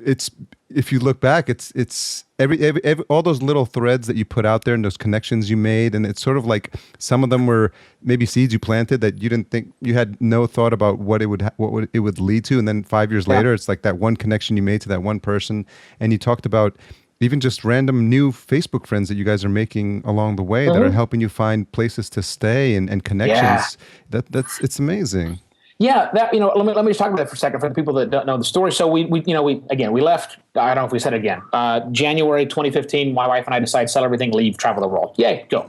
it's, if you look back, it's every all those little threads that you put out there and those connections you made, and it's sort of like some of them were maybe seeds you planted that you didn't think, you had no thought about what it would lead to, and then 5 years later, it's like that one connection you made to that one person. And you talked about even just random new Facebook friends that you guys are making along the way that are helping you find places to stay and connections. It's amazing. Yeah, let me just talk about that for a second for the people that don't know the story. So we left. I don't know if we said it again. January 2015, my wife and I decided to sell everything, leave, travel the world. Yay, go!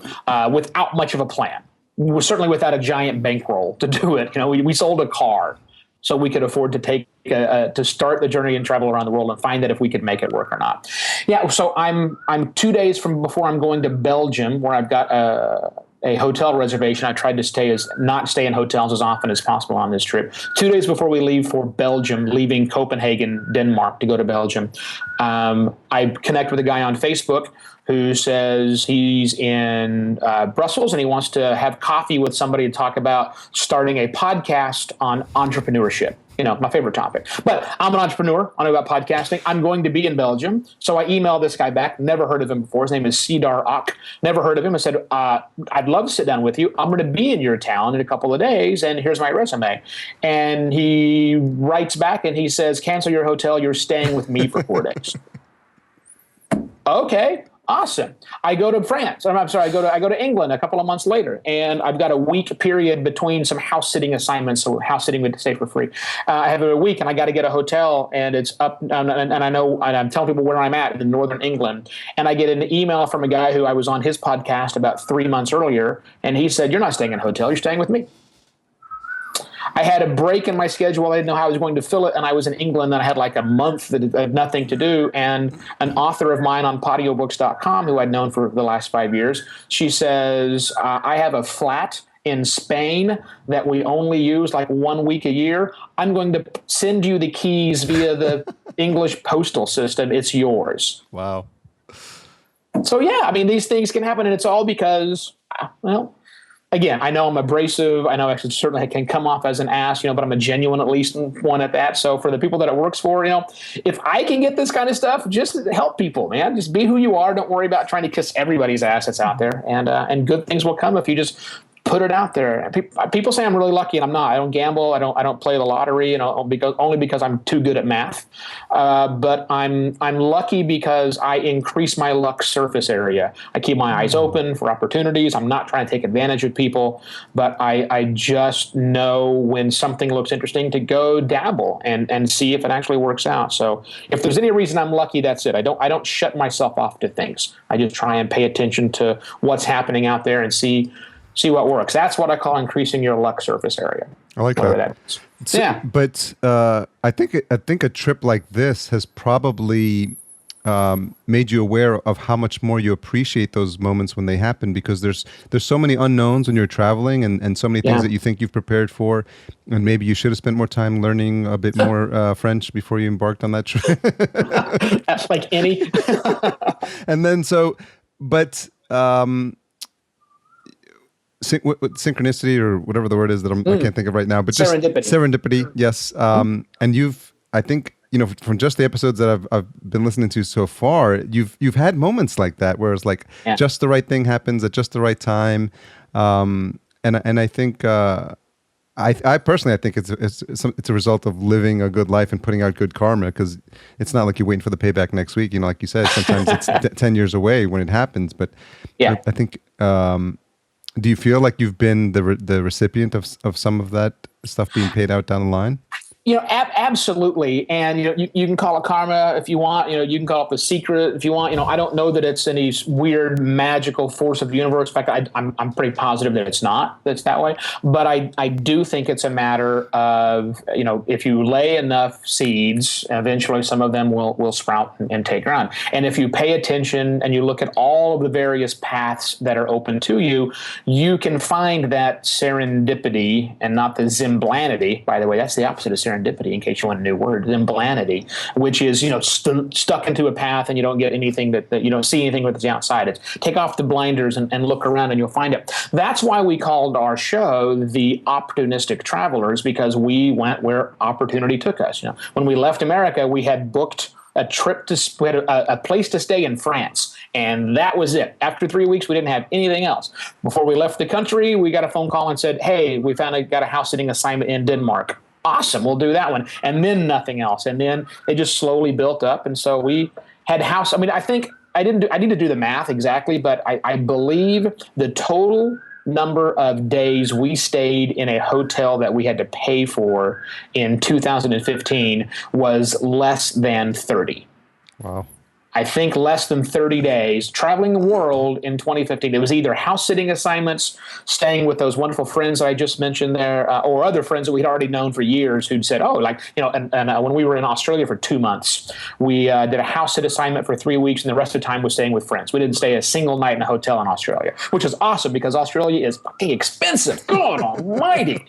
Without much of a plan. We were certainly without a giant bankroll to do it. We sold a car so we could afford to start the journey and travel around the world and find out if we could make it work or not. Yeah. So I'm 2 days from before I'm going to Belgium, where I've got a hotel reservation. I tried to not stay in hotels as often as possible on this trip. 2 days before we leave for Belgium, leaving Copenhagen, Denmark to go to Belgium, I connect with a guy on Facebook who says he's in Brussels and he wants to have coffee with somebody to talk about starting a podcast on entrepreneurship. My favorite topic. But I'm an entrepreneur. I know about podcasting. I'm going to be in Belgium. So I emailed this guy back. Never heard of him before. His name is Cedar Ock. Never heard of him. I said, I'd love to sit down with you. I'm going to be in your town in a couple of days, and here's my resume. And he writes back and he says, cancel your hotel. You're staying with me for 4 days. Okay. Awesome. I go to France. I go to England a couple of months later, and I've got a week period between some house sitting assignments. So house sitting would stay for free. I have a week, and I got to get a hotel, and it's up. And I know, and I'm telling people where I'm at in northern England, and I get an email from a guy who I was on his podcast about 3 months earlier, and he said, "You're not staying in a hotel. You're staying with me." I had a break in my schedule. I didn't know how I was going to fill it. And I was in England, and I had like a month that had nothing to do. And an author of mine on Podiobooks.com, who I'd known for the last 5 years, she says, I have a flat in Spain that we only use like 1 week a year. I'm going to send you the keys via the English postal system. It's yours. Wow. So, yeah, I mean, these things can happen. And it's all because, again, I know I'm abrasive. I know I certainly can come off as an ass, but I'm a genuine, at least one at that. So for the people that it works for, if I can get this kind of stuff, just help people, man. Just be who you are. Don't worry about trying to kiss everybody's ass that's out there, and good things will come if you just put it out there. People say I'm really lucky, and I'm not. I don't gamble. I don't play the lottery, only because I'm too good at math. But I'm lucky because I increase my luck surface area. I keep my eyes open for opportunities. I'm not trying to take advantage of people, but I just know when something looks interesting to go dabble and see if it actually works out. So if there's any reason I'm lucky, that's it. I don't shut myself off to things. I just try and pay attention to what's happening out there and see what works. That's what I call increasing your luck surface area. I like that. So, yeah, but I think a trip like this has probably made you aware of how much more you appreciate those moments when they happen, because there's so many unknowns when you're traveling, and so many things that you think you've prepared for, and maybe you should have spent more time learning a bit more French before you embarked on that trip. That's like any. And then synchronicity, or whatever the word is that I can't think of right now, but just serendipity. Yes. And I think, from just the episodes that I've been listening to so far, you've had moments like that where it's like just the right thing happens at just the right time. And I think, I personally, I think it's a result of living a good life and putting out good karma, because it's not like you're waiting for the payback next week. Like you said, sometimes it's 10 years away when it happens. But I think, do you feel like you've been the recipient of some of that stuff being paid out down the line? Absolutely. And, you can call it karma if you want, you can call it the secret if you want, I don't know that it's any weird magical force of the universe. In fact, I'm pretty positive that it's not, that's that way. But I do think it's a matter of, if you lay enough seeds, eventually some of them will sprout and take ground. And if you pay attention and you look at all of the various paths that are open to you, you can find that serendipity, and not the zimblanity. By the way, that's the opposite of serendipity, in case you want a new word, zimblanity, which is, stuck into a path and you don't get anything that you don't see anything with the outside. It's take off the blinders and look around and you'll find it. That's why we called our show The Opportunistic Travelers, because we went where opportunity took us. When we left America, we had booked a trip we had a place to stay in France, and that was it. After 3 weeks, we didn't have anything else. Before we left the country, we got a phone call and said, hey, we got a house sitting assignment in Denmark. Awesome, we'll do that one. And then nothing else. And then it just slowly built up. And so we had house. I mean, I think I need to do the math exactly, but I believe the total number of days we stayed in a hotel that we had to pay for in 2015 was less than 30. Wow. I think less than 30 days traveling the world in 2015. It was either house sitting assignments, staying with those wonderful friends that I just mentioned there, or other friends that we'd already known for years who'd said, when we were in Australia for 2 months, we did a house sit assignment for 3 weeks, and the rest of the time was staying with friends. We didn't stay a single night in a hotel in Australia, which is awesome because Australia is fucking expensive. God almighty.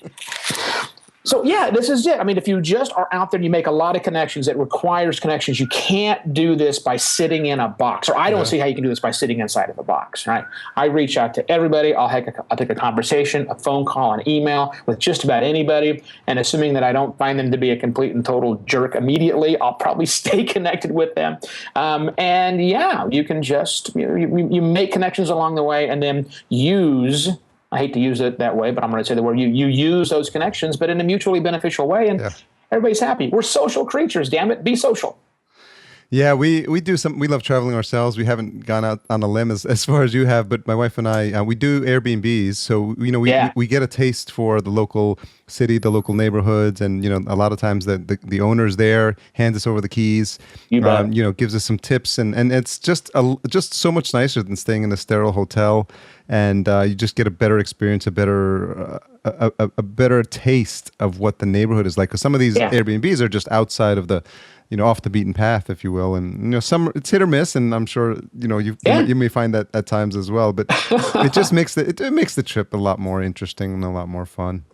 So, this is it. I mean, if you just are out there and you make a lot of connections, it requires connections. You can't do this by sitting in a box, or I don't see how you can do this by sitting inside of a box, right? I reach out to everybody. I'll take a conversation, a phone call, an email with just about anybody. And assuming that I don't find them to be a complete and total jerk immediately, I'll probably stay connected with them. You can just, you make connections along the way and then I hate to use it that way, but I'm going to say the word. You use those connections, but in a mutually beneficial way, and everybody's happy. We're social creatures, damn it. Be social. Yeah, we do some. We love traveling ourselves. We haven't gone out on a limb as far as you have, but my wife and I, we do Airbnbs. So we get a taste for the local city, the local neighborhoods, and a lot of times the owners there hands us over the keys. Gives us some tips, and it's just so much nicer than staying in a sterile hotel, and you just get a better experience, a better taste of what the neighborhood is like. Because some of these Airbnbs are just outside of the off the beaten path, if you will. And, some it's hit or miss, and I'm sure, you may find that at times as well, but it just makes it makes the trip a lot more interesting and a lot more fun.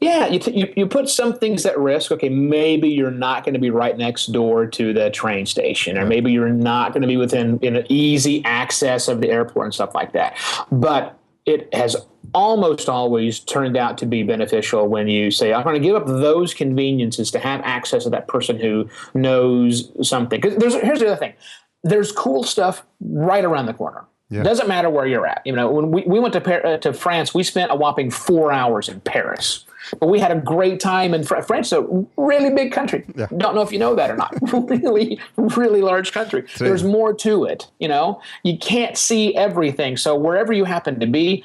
Yeah, you put some things at risk. Okay, maybe you're not going to be right next door to the train station, or maybe you're not going to be within easy access of the airport and stuff like that. But it has almost always turned out to be beneficial when you say, I'm going to give up those conveniences to have access to that person who knows something. Because here's the other thing. There's cool stuff right around the corner. Yeah. Doesn't matter where you're at. When we went to France, we spent a whopping 4 hours in Paris. But we had a great time in France. A really big country. Yeah. Don't know if you know that or not. Really, really large country. There's more to it. You can't see everything. So wherever you happen to be,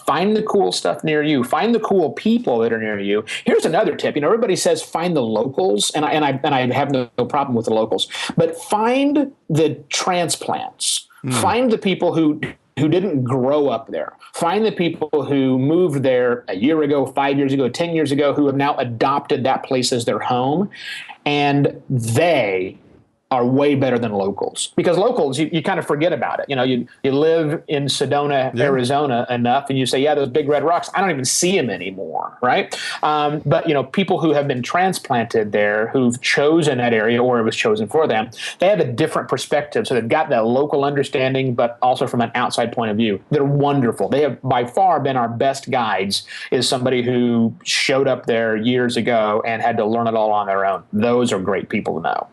find the cool stuff near you. Find the cool people that are near you. Here's another tip. Everybody says find the locals, and I have no problem with the locals. But find the transplants. Find the people who didn't grow up there. Find the people who moved there a year ago, 5 years ago, 10 years ago, who have now adopted that place as their home. And they are way better than locals, because locals, you kind of forget about it. You live in Sedona, Arizona enough, and you say, yeah, those big red rocks, I don't even see them anymore, right? But people who have been transplanted there, who've chosen that area, or it was chosen for them, they have a different perspective. So they've got that local understanding, but also from an outside point of view. They're wonderful. They have by far been our best guides, is somebody who showed up there years ago and had to learn it all on their own. Those are great people to know.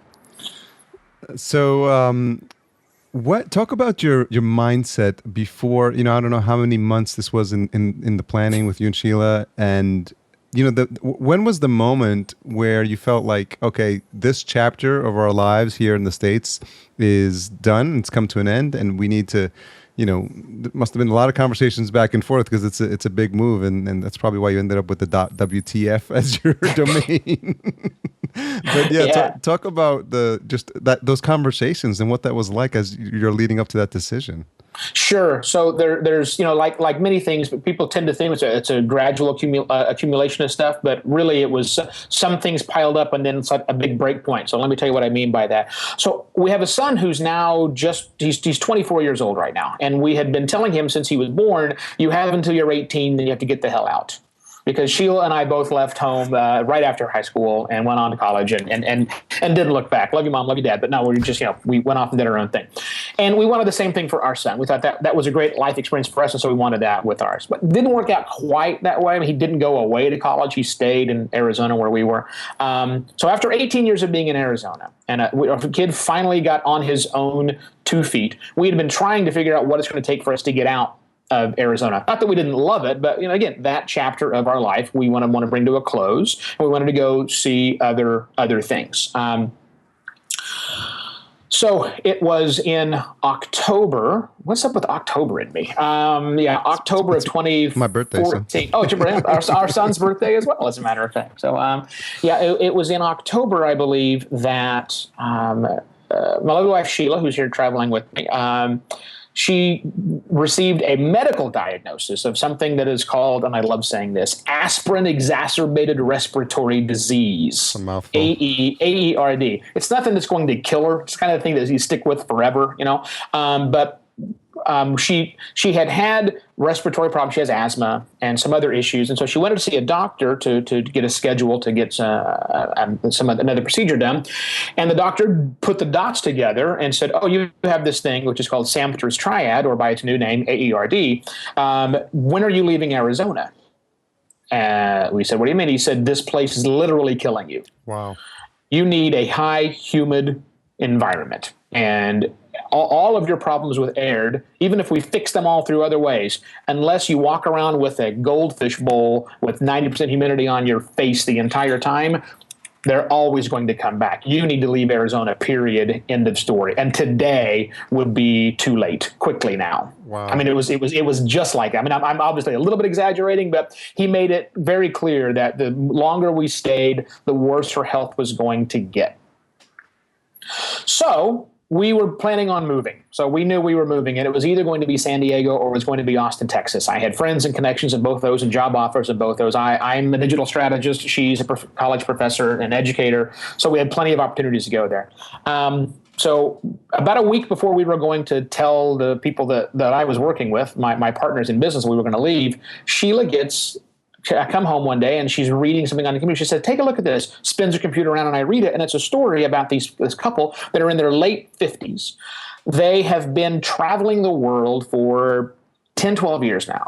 So, talk about your mindset before, I don't know how many months this was in the planning with you and Sheila, and, when was the moment where you felt like, okay, this chapter of our lives here in the States is done, it's come to an end, and we need to, there must have been a lot of conversations back and forth, because it's a big move, and that's probably why you ended up with the .wtf as your domain. But talk about those conversations and what that was like as you're leading up to that decision. Sure. So there's like many things, but people tend to think it's a gradual accumulation of stuff, but really it was some things piled up and then it's like a big break point. So let me tell you what I mean by that. So we have a son who's now he's 24 years old right now, and we had been telling him since he was born, you have until you're 18, then you have to get the hell out. Because Sheila and I both left home right after high school and went on to college and didn't look back. Love you, Mom. Love you, Dad. But no, we went off and did our own thing. And we wanted the same thing for our son. We thought that was a great life experience for us, and so we wanted that with ours. But it didn't work out quite that way. I mean, he didn't go away to college. He stayed in Arizona where we were. So after 18 years of being in Arizona, and our kid finally got on his own 2 feet, we had been trying to figure out what it's going to take for us to get out of Arizona. Not that we didn't love it, but again, that chapter of our life we want to bring to a close, and we wanted to go see other things. So it was in October. What's up with October in me? October of 2014. My birthday. So. Oh, it's your birthday. Our son's birthday as well, as a matter of fact. So it was in October, I believe, that my lovely wife Sheila, who's here traveling with me, she received a medical diagnosis of something that is called, and I love saying this, aspirin-exacerbated respiratory disease, AERD. It's nothing that's going to kill her. It's the kind of thing that you stick with forever, But she had respiratory problems. She has asthma and some other issues, and so she wanted to see a doctor to get a schedule to get another procedure done. And the doctor put the dots together and said, "Oh, you have this thing which is called Samter's triad, or by its new name, AERD. When are you leaving Arizona?" We said, "What do you mean?" He said, "This place is literally killing you. Wow. You need a high humid environment, and all of your problems with AIRD, even if we fix them all through other ways, unless you walk around with a goldfish bowl with 90% humidity on your face the entire time, they're always going to come back. You need to leave Arizona, period, end of story." And today would be too late, quickly now. Wow. I mean, it was just like that. I mean, I'm obviously a little bit exaggerating, but he made it very clear that the longer we stayed, the worse her health was going to get. So we were planning on moving. So we knew we were moving, and it was either going to be San Diego or it was going to be Austin, Texas. I had friends and connections in both those and job offers in both those. I'm a digital strategist. She's a college professor and educator. So we had plenty of opportunities to go there. So about a week before we were going to tell the people that I was working with, my partners in business, we were going to leave, Sheila I come home one day and she's reading something on the computer. She said, "Take a look at this." Spins her computer around and I read it, and it's a story about this couple that are in their late 50s. They have been traveling the world for 10, 12 years now.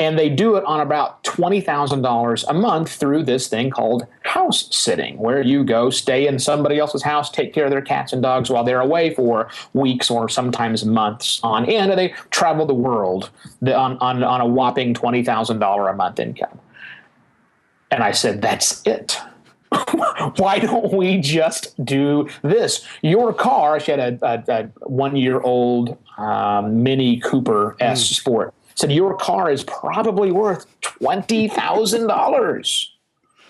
And they do it on about $20,000 a month through this thing called house sitting, where you go stay in somebody else's house, take care of their cats and dogs while they're away for weeks or sometimes months on end. And they travel the world on a whopping $20,000 a month income. And I said, that's it. Why don't we just do this? Your car, she had a 1-year-old Mini Cooper S Sport. Said, your car is probably worth $20,000.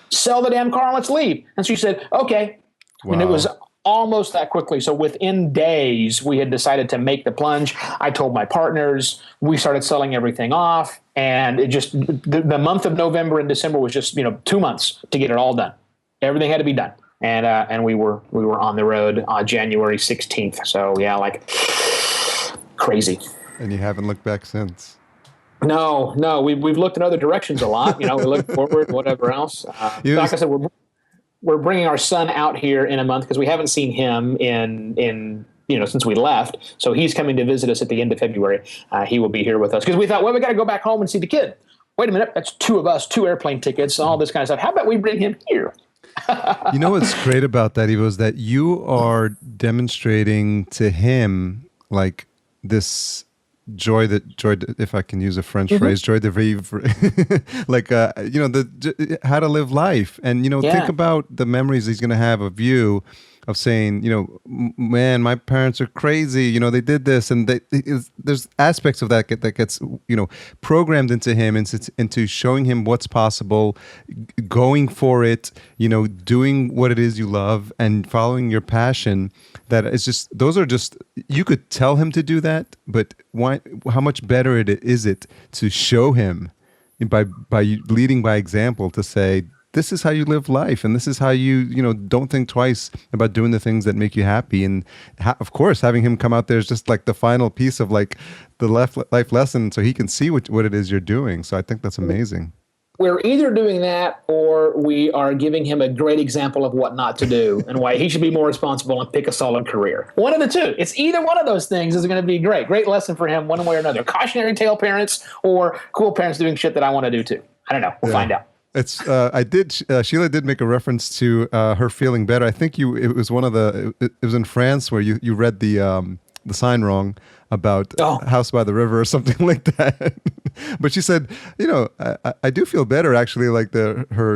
Sell the damn car and let's leave. And she said, okay. Wow. And it was almost that quickly. So within days, we had decided to make the plunge. I told my partners, we started selling everything off. And it just, the month of November and December was just, 2 months to get it all done. Everything had to be done. And we were on the road on January 16th. So yeah, like crazy. And you haven't looked back since. No, we've looked in other directions a lot. We look forward, whatever else. Like I said, we're bringing our son out here in a month because we haven't seen him in since we left. So he's coming to visit us at the end of February. He will be here with us because we thought, well, we got to go back home and see the kid. Wait a minute, that's 2 of us, 2 airplane tickets, all this kind of stuff. How about we bring him here? You know what's great about that, Evo, is that you are demonstrating to him like this joy, if I can use a French phrase, joy de vivre, like how to live life, and think about the memories he's going to have of you, of saying, man, my parents are crazy, they did this, and there's aspects of that gets programmed into him, into showing him what's possible, going for it, doing what it is you love and following your passion. That is just, those are just, you could tell him to do that, but why? How much better is it to show him by leading by example, to say, this is how you live life, and this is how you don't think twice about doing the things that make you happy. And of course, having him come out there is just like the final piece of like the life lesson, so he can see what it is you're doing. So I think that's amazing. We're either doing that or we are giving him a great example of what not to do and why he should be more responsible and pick a solid career. One of the two. It's either one of those things is going to be great. Great lesson for him one way or another. Cautionary tale parents or cool parents doing shit that I want to do too. I don't know. We'll find out. It's Sheila did make a reference to her feeling better. I think it was in France where you read the sign wrong about House by the River or something like that. But she said, I do feel better actually. Like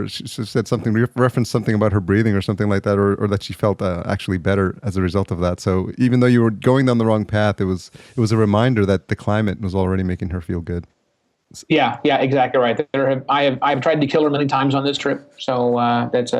she said something, referenced something about her breathing or something like that, or that she felt actually better as a result of that. So even though you were going down the wrong path, it was a reminder that the climate was already making her feel good. Yeah, exactly right. I've tried to kill her many times on this trip, so that's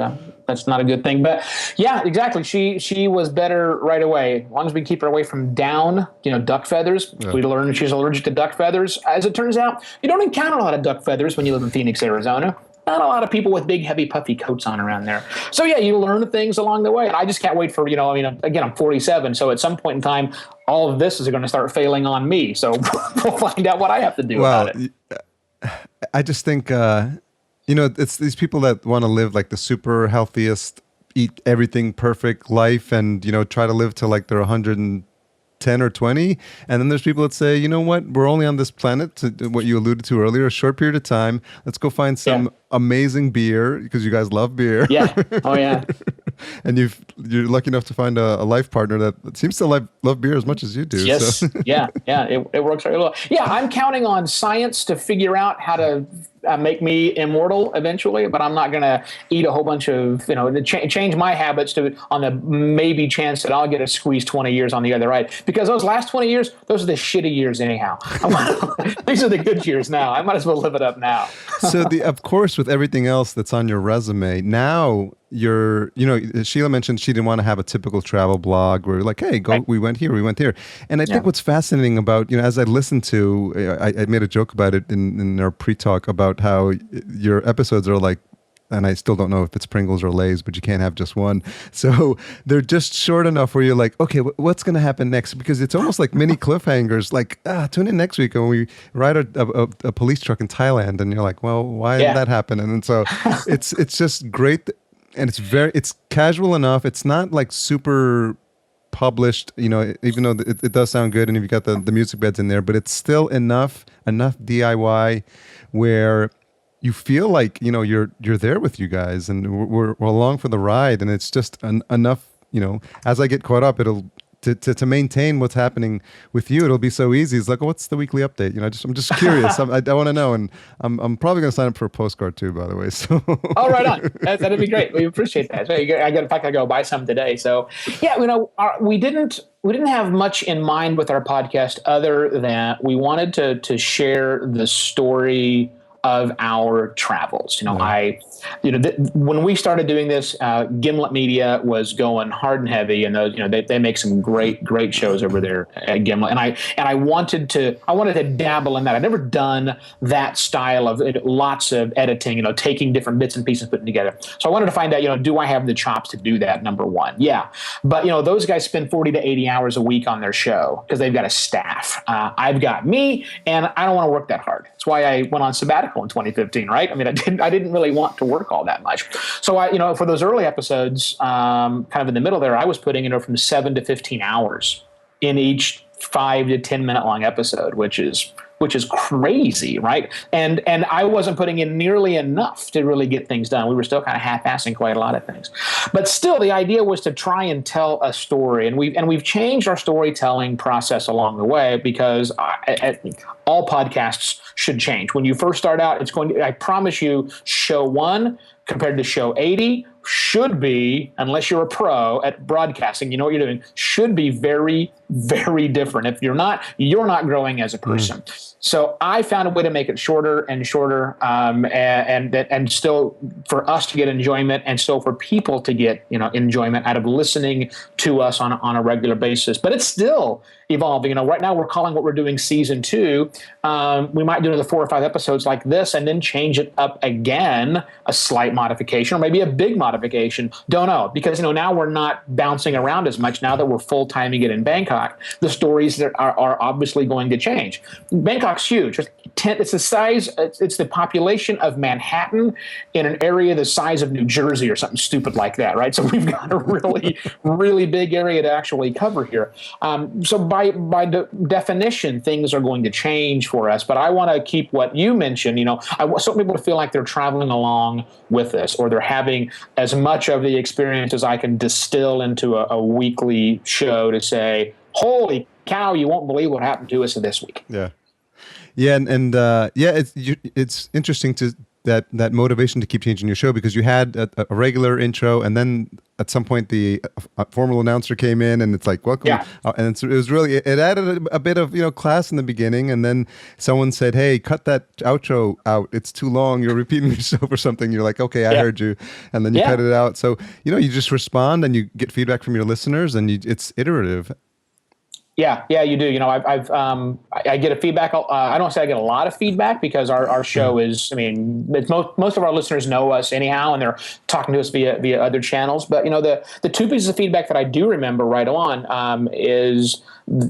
not a good thing. But yeah, exactly. She was better right away. As long as we keep her away from down, duck feathers. Yeah. We learned she's allergic to duck feathers. As it turns out, you don't encounter a lot of duck feathers when you live in Phoenix, Arizona. Not a lot of people with big, heavy, puffy coats on around there. So yeah, you learn things along the way. And I just can't wait for, again, I'm 47. So at some point in time, all of this is going to start failing on me. So we'll find out what I have to do about it. I just think, it's these people that want to live like the super healthiest, eat everything perfect life and, try to live till like they're 110 or 20. And then there's people that say, you know what, we're only on this planet, to what you alluded to earlier, a short period of time. Let's go find some amazing beer, because you guys love beer. Yeah. Oh, yeah. And you're lucky enough to find a life partner that seems to love beer as much as you do. Yes. So. Yeah. It works very well. Yeah, I'm counting on science to figure out how to make me immortal eventually, but I'm not going to eat a whole bunch of, to change my habits on the maybe chance that I'll get to squeeze 20 years on the other right. Because those last 20 years, those are the shitty years anyhow. These are the good years now. I might as well live it up now. So of course, with everything else that's on your resume, now Sheila mentioned she didn't want to have a typical travel blog where like, hey, go, right. We went here. And I think what's fascinating about, as I listened to, I made a joke about it in our pre-talk about how your episodes are like, and I still don't know if it's Pringles or Lay's, but you can't have just one. So they're just short enough where you're like, okay, what's going to happen next? Because it's almost like mini cliffhangers, like, tune in next week when we ride a police truck in Thailand. And you're like, well, why did that happen? And so it's just great. And it's casual enough. It's not like super published, even though it does sound good and you've got the music beds in there, but it's still enough DIY where you feel like, you're there with you guys and we're along for the ride. And it's just enough, as I get caught up, it'll, to maintain what's happening with you, it'll be so easy. It's like, what's the weekly update? I'm just curious. I want to know, and I'm probably going to sign up for a postcard too, by the way. So, oh, right on. That'd be great. We appreciate that. So in fact, I go buy some today. So, yeah, we didn't have much in mind with our podcast other than we wanted to share the story of our travels. When we started doing this, Gimlet Media was going hard and heavy, and those, they make some great shows over there at Gimlet. And I wanted to dabble in that. I've never done that style of lots of editing, taking different bits and pieces, putting together. So I wanted to find out, do I have the chops to do that? Number one, yeah. But those guys spend 40 to 80 hours a week on their show because they've got a staff. I've got me, and I don't want to work that hard. That's why I went on sabbatical in 2015, right? I mean, I didn't really want to work all that much. So for those early episodes, kind of in the middle there, I was putting from 7 to 15 hours in each 5 to 10 minute long episode, which is crazy, right? And I wasn't putting in nearly enough to really get things done. We were still kind of half-assing quite a lot of things. But still, the idea was to try and tell a story, and we've changed our storytelling process along the way because all podcasts should change. When you first start out, I promise you, show 1 compared to show 80 should be, unless you're a pro at broadcasting, you know what you're doing, should be very, very different. If you're not growing as a person. So I found a way to make it shorter and shorter, and still for us to get enjoyment, and still for people to get enjoyment out of listening to us on a regular basis. But it's still evolving. Right now we're calling what we're doing season 2. We might do another 4 or 5 episodes like this, and then change it up again, a slight modification or maybe a big modification. Don't know, because now we're not bouncing around as much. Now that we're full-timing it in Bangkok, the stories that are obviously going to change. Bangkok's huge. It's the size. It's the population of Manhattan in an area the size of New Jersey or something stupid like that, right? So we've got a really, really big area to actually cover here. So by definition, things are going to change for us. But I want to keep what you mentioned. I want some people to feel like they're traveling along with us, or they're having as much of the experience as I can distill into a weekly show to say, holy cow, you won't believe what happened to us this week. Yeah. Yeah. It's interesting to that motivation to keep changing your show, because you had a regular intro, and then at some point the formal announcer came in, and it's like, welcome. Yeah. And it was really, it added a bit of, class in the beginning. And then someone said, hey, cut that outro out. It's too long. You're repeating yourself or something. You're like, okay, I heard you. And then you cut it out. So, you just respond and you get feedback from your listeners, and it's iterative. Yeah, you do. I get a feedback. I don't say I get a lot of feedback, because our show is, it's most of our listeners know us anyhow, and they're talking to us via other channels. But, the 2 pieces of feedback that I do remember right on is,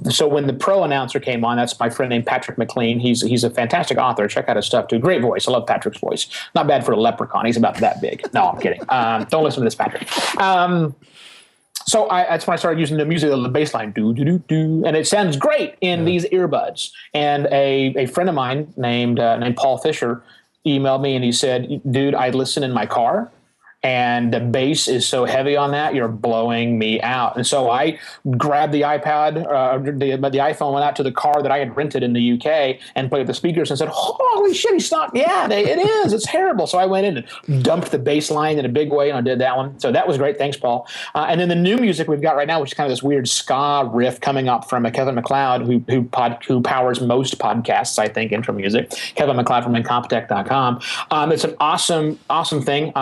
so when the pro announcer came on, that's my friend named Patrick McLean. He's a fantastic author. Check out his stuff too. Great voice. I love Patrick's voice. Not bad for a leprechaun. He's about that big. No, I'm kidding. Don't listen to this, Patrick. So that's when I started using the music, the bass line, do, do, do, do. And it sounds great in these earbuds. And a friend of mine named Paul Fisher emailed me, and he said, dude, I listen in my car, and the bass is so heavy on that, you're blowing me out. And so I grabbed the iPad, the iPhone, went out to the car that I had rented in the UK and played the speakers and said, holy shit, he's not, it is, it's terrible. So I went in and dumped the bass line in a big way, and I did that one. So that was great. Thanks, Paul. And then the new music we've got right now, which is kind of this weird ska riff coming up from Kevin MacLeod, who powers most podcasts, I think, intro music. Kevin MacLeod from Incompetech.com. It's an awesome thing.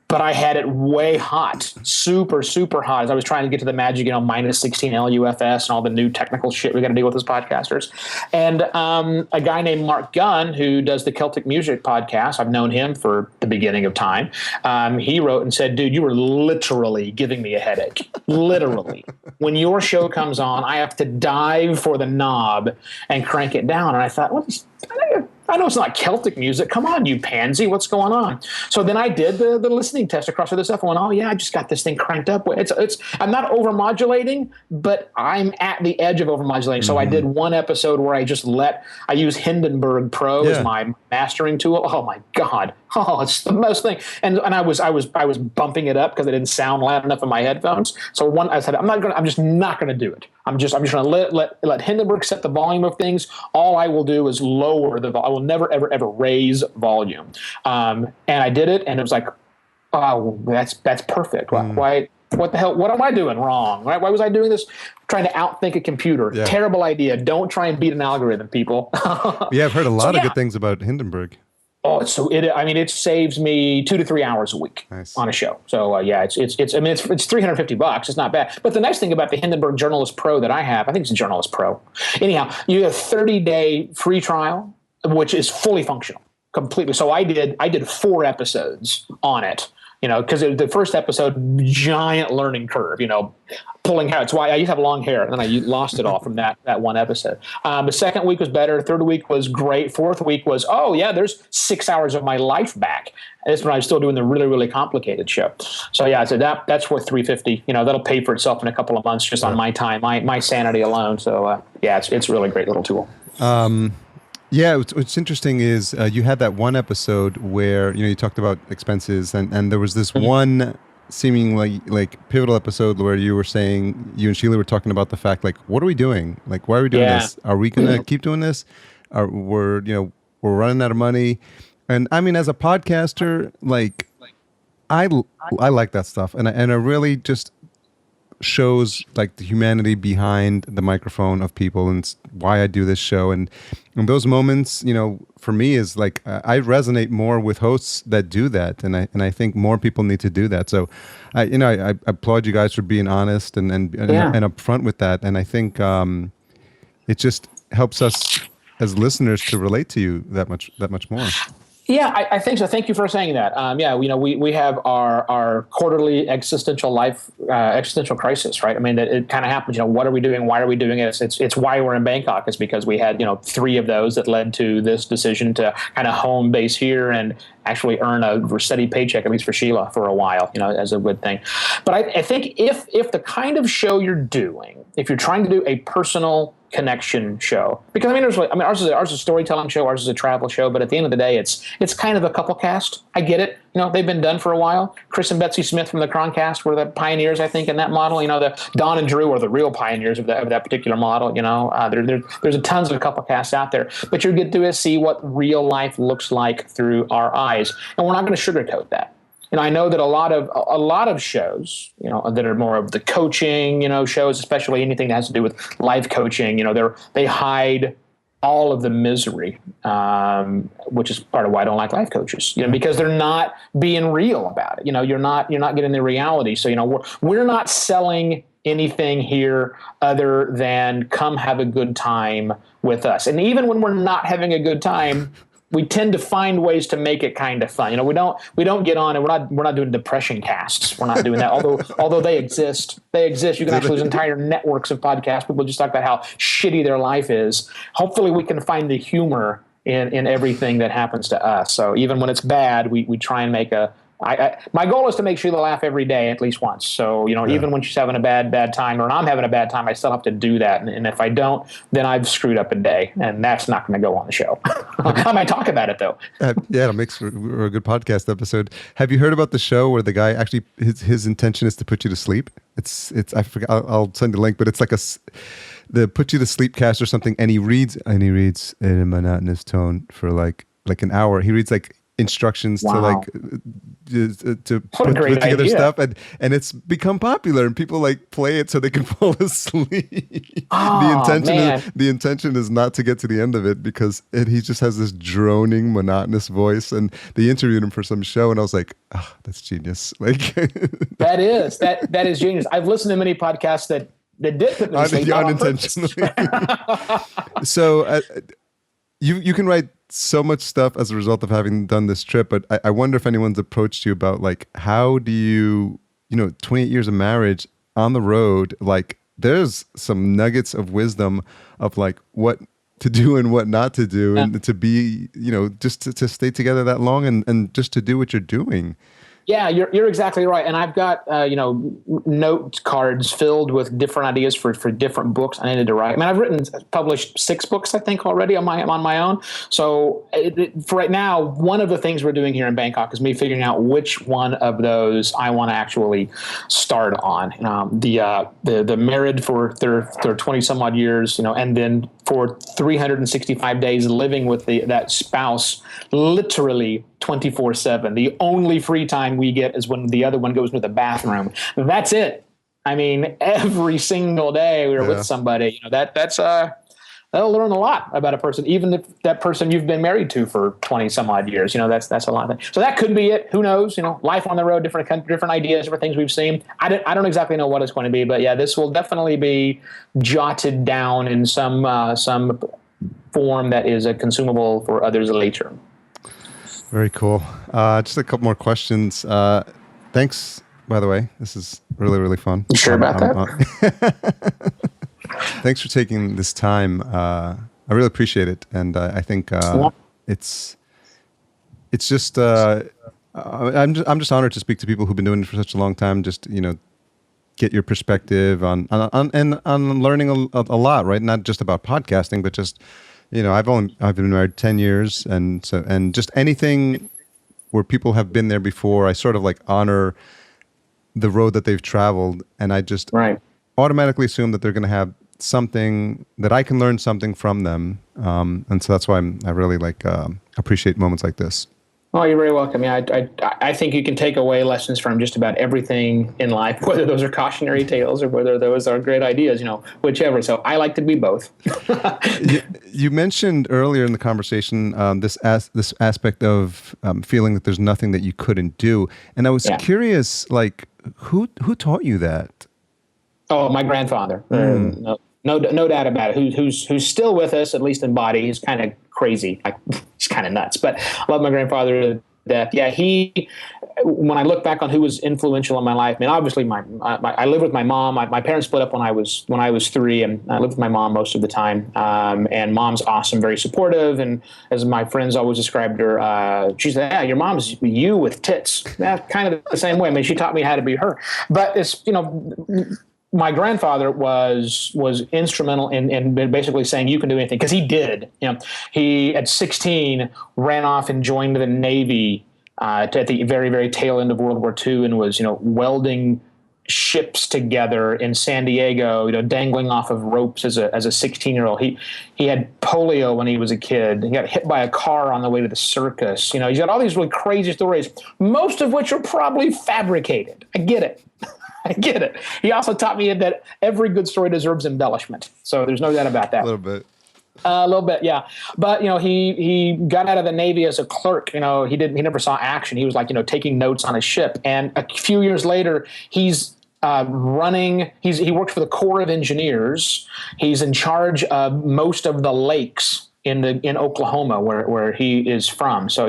But I had it way hot, super, super hot, as I was trying to get to the magic, minus 16 LUFS and all the new technical shit we got to deal with as podcasters. And a guy named Mark Gunn, who does the Celtic Music podcast, I've known him for the beginning of time. He wrote and said, dude, you were literally giving me a headache. Literally. When your show comes on, I have to dive for the knob and crank it down. And I thought, I know it's not Celtic music. Come on, you pansy. What's going on? So then I did the listening test across other stuff and went, oh, yeah, I just got this thing cranked up. I'm not overmodulating, but I'm at the edge of overmodulating. So I did one episode where I use Hindenburg Pro as my mastering tool. Oh, my God. Oh, it's the most thing. And I was bumping it up because it didn't sound loud enough in my headphones. So I said, I'm just not going to do it. I'm just going to let Hindenburg set the volume of things. All I will do is lower the volume. I will never, ever, ever raise volume. And I did it, and it was like, oh, that's perfect. Why? What the hell? What am I doing wrong? Right? Why was I doing this? Trying to outthink a computer. Yeah. Terrible idea. Don't try and beat an algorithm, people. Yeah, I've heard a lot of good things about Hindenburg. Oh, it saves me 2 to 3 hours a week on a show. So it's $350. It's not bad. But the nice thing about the Hindenburg Journalist Pro that I have, I think it's a Journalist Pro. Anyhow, you have a 30-day free trial, which is fully functional, completely. So I did 4 episodes on it. Because the first episode, giant learning curve, pulling hair. That's why I used to have long hair, and then I lost it all from that one episode. The second week was better. Third week was great. Fourth week was, there's 6 hours of my life back. And that's when I was still doing the really, really complicated show. So so that's worth $350. That'll pay for itself in a couple of months just on my time, my sanity alone. So it's really a great little tool. Yeah, what's interesting is you had that one episode where you talked about expenses, and there was this one seemingly like pivotal episode where you were saying, you and Sheila were talking about the fact, like, what are we doing? Like, why are we doing this? Are we gonna keep doing this? We're running out of money. And I mean, as a podcaster, like, I like that stuff, and I really just shows like the humanity behind the microphone of people, and it's why I do this show. And those moments, for me is like I resonate more with hosts that do that, and I think more people need to do that. So I applaud you guys for being honest and upfront with that. And I think it just helps us as listeners to relate to you that much more. Yeah, I think so. Thank you for saying that. We have our quarterly existential crisis, right? I mean, it kind of happens. What are we doing? Why are we doing it? It's why we're in Bangkok. It's because we had 3 of those that led to this decision to kind of home base here and actually earn a steady paycheck, at least for Sheila, for a while, as a good thing. But I think if the kind of show you're doing, if you're trying to do a personal connection show, because ours is a storytelling show, ours is a travel show, but at the end of the day, it's kind of a couple cast. I get it. They've been done for a while. Chris and Betsy Smith from the Croncast were the pioneers, I think, in that model. The Don and Drew are the real pioneers of that particular model. There's a tons of couple casts out there, but you get to see what real life looks like through our eyes, and we're not going to sugarcoat that. I know that a lot of shows, that are more of the coaching, shows, especially anything that has to do with life coaching, they hide all of the misery, which is part of why I don't like life coaches, because they're not being real about it. You're not getting the reality. So, we're not selling anything here other than come have a good time with us. And even when we're not having a good time, we tend to find ways to make it kind of fun. We don't get on, and we're not doing depression casts. We're not doing that. although they exist. You can actually, there's entire networks of podcasts. People just talk about how shitty their life is. Hopefully we can find the humor in everything that happens to us. So even when it's bad, we try and make my goal is to make Sheila laugh every day at least once. So, even when she's having a bad time, or I'm having a bad time, I still have to do that. And if I don't, then I've screwed up a day, and that's not going to go on the show. I might talk about it though. It makes for a good podcast episode. Have you heard about the show where the guy actually, his intention is to put you to sleep? It's I forgot. I'll send you a link, but it's like the put you to sleep cast or something. And he reads in a monotonous tone for like an hour. He reads like instructions to put together stuff, and it's become popular, and people like play it so they can fall asleep. The intention is not to get to the end of it, because he just has this droning, monotonous voice. And they interviewed him for some show, and I was like, oh, that's genius. Like that is genius. I've listened to many podcasts that did put me to sleep unintentionally. So you can write so much stuff as a result of having done this trip, but I wonder if anyone's approached you about like, how do you 28 years of marriage on the road, like there's some nuggets of wisdom of like what to do and what not to do, and to be, just to stay together that long, and just to do what you're doing. Yeah, you're exactly right. And I've got note cards filled with different ideas for different books I needed to write. I mean, published 6 books, I think, already on my own. So for right now, one of the things we're doing here in Bangkok is me figuring out which one of those I want to actually start on. The married for their 20 some odd years, and then for 365 days living with that spouse, literally 24/7. The only free time we get is when the other one goes to the bathroom. That's it. I mean, every single day we were with somebody. That'll learn a lot about a person, even if that person you've been married to for 20 some odd years. That's a lot of things. So that could be it. Who knows? Life on the road, different ideas, different things we've seen. I don't exactly know what it's going to be, but yeah, this will definitely be jotted down in some form that is a consumable for others later. Very cool. Just a couple more questions. Thanks, by the way. This is really, really fun. You sure about that? Thanks for taking this time. I really appreciate it, and I think it's just I'm just honored to speak to people who've been doing it for such a long time. Just get your perspective on learning a lot, right? Not just about podcasting, but just I've been married 10 years, and just anything where people have been there before, I sort of like honor the road that they've traveled, and I just automatically assume that they're going to have something that I can learn something from them, and so that's why I really appreciate moments like this. Oh, you're very welcome. Yeah, I think you can take away lessons from just about everything in life, whether those are cautionary tales or whether those are great ideas, whichever. So I like to be both. You mentioned earlier in the conversation this aspect of feeling that there's nothing that you couldn't do, and I was curious, who taught you that? Oh, my grandfather. No doubt about it. Who's still with us, at least in body. He's kind of crazy. He's kind of nuts. But I love my grandfather to death. Yeah, when I look back on who was influential in my life, I mean, obviously I lived with my mom. My parents split up when I was 3, and I lived with my mom most of the time. And mom's awesome, very supportive. And as my friends always described her, she said, "Yeah, your mom's you with tits." Yeah, kind of the same way. I mean, she taught me how to be her. But it's my grandfather was instrumental in basically saying you can do anything, because he did. He at 16 ran off and joined the Navy at the very, very tail end of World War II, and was welding ships together in San Diego, dangling off of ropes as a 16-year-old. He had polio when he was a kid. He got hit by a car on the way to the circus. He's got all these really crazy stories, most of which are probably fabricated. I get it. I get it. He also taught me that every good story deserves embellishment. So there's no doubt about that. A little bit. A little bit, yeah. But he got out of the Navy as a clerk. He never saw action. He was taking notes on a ship. And a few years later, he's running. He works for the Corps of Engineers. He's in charge of most of the lakes in Oklahoma, where he is from. So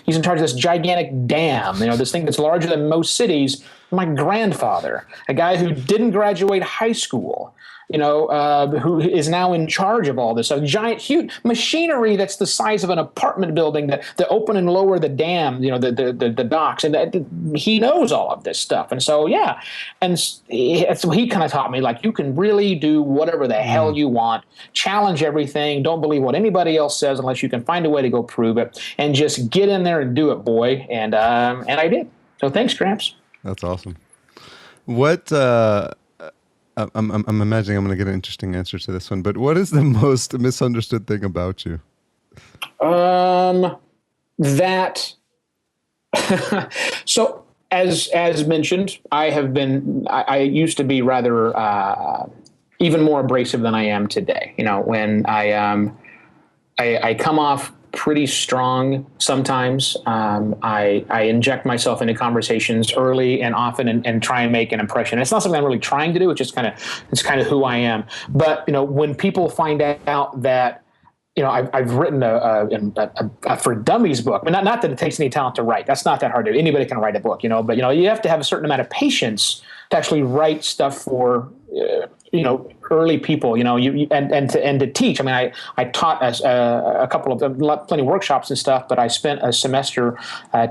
he's in charge of this gigantic dam. This thing that's larger than most cities. My grandfather, a guy who didn't graduate high school, who is now in charge of all this. A giant, huge machinery that's the size of an apartment building that open and lower the dam, the docks, and he knows all of this stuff. And so, yeah, and so he kind of taught me, you can really do whatever the hell you want, challenge everything, don't believe what anybody else says unless you can find a way to go prove it, and just get in there and do it, boy. And I did. So thanks, Gramps. That's awesome. What I'm imagining I'm going to get an interesting answer to this one, but what is the most misunderstood thing about you? That so as mentioned, I used to be rather even more abrasive than I am today. When I come off pretty strong sometimes. I inject myself into conversations early and often and try and make an impression. It's not something I'm really trying to do. It's just kind of who I am. But when people find out that I've written a for dummies book. I mean, not that it takes any talent to write. That's not that hard to do. Anybody can write a book, but you have to have a certain amount of patience to actually write stuff for early people, and to teach. I mean, I taught a couple of plenty of workshops and stuff, but I spent a semester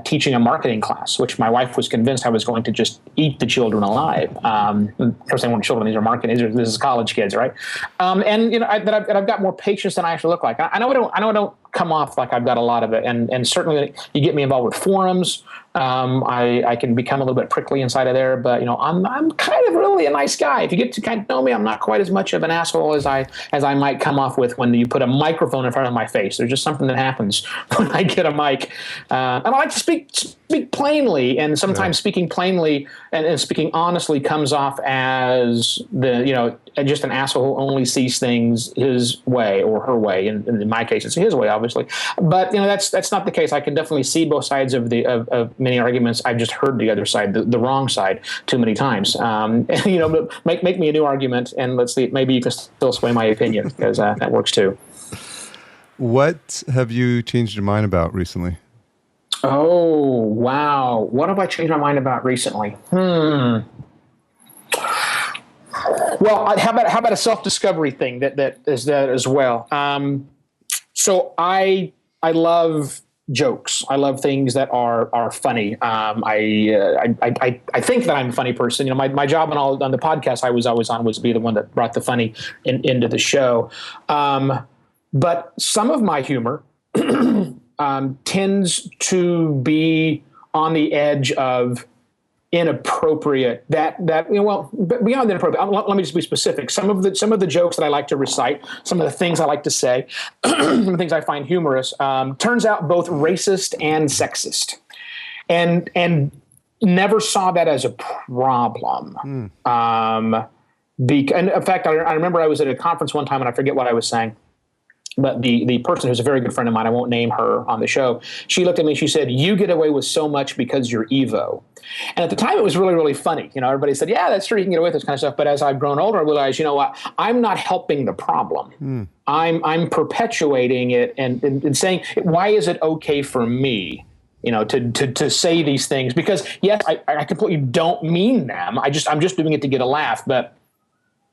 teaching a marketing class, which my wife was convinced I was going to just eat the children alive. Of course, they weren't children; these are marketing. This is college kids, right? And I've got more patience than I actually look like. I know I don't come off like I've got a lot of it, and certainly you get me involved with forums. I can become a little bit prickly inside of there, but I'm kind of really a nice guy. If you get to kind of know me, I'm not quite as much of an asshole as I might come off with when you put a microphone in front of my face. There's just something that happens when I get a mic, and I like to speak plainly, and sometimes speaking plainly and speaking honestly comes off as just an asshole who only sees things his way or her way. And in my case, it's his way, obviously. But that's not the case. I can definitely see both sides of many arguments. I've just heard the other side, the wrong side, too many times. But make me a new argument, and let's see. Maybe you can still sway my opinion, because that works too. What have you changed your mind about recently? Oh, wow. What have I changed my mind about recently? Well, how about a self-discovery thing that is that as well? So I love jokes. I love things that are funny. I think that I'm a funny person. My job on the podcast I was always on was to be the one that brought the funny into the show. But some of my humor tends to be on the edge of inappropriate. But beyond inappropriate. Let me just be specific. Some of the jokes that I like to recite, some of the things I like to say, some of the things I find humorous, turns out both racist and sexist, and never saw that as a problem. And in fact, I remember I was at a conference one time, and I forget what I was saying. But the person who's a very good friend of mine, I won't name her on the show, she looked at me and she said, "You get away with so much because you're Evo." And at the time, it was really, really funny. Everybody said, "Yeah, that's true. You can get away with this kind of stuff." But as I've grown older, I realized, what? I'm not helping the problem. I'm perpetuating it and saying, why is it okay for me, to say these things? Because yes, I completely don't mean them. I'm just doing it to get a laugh. But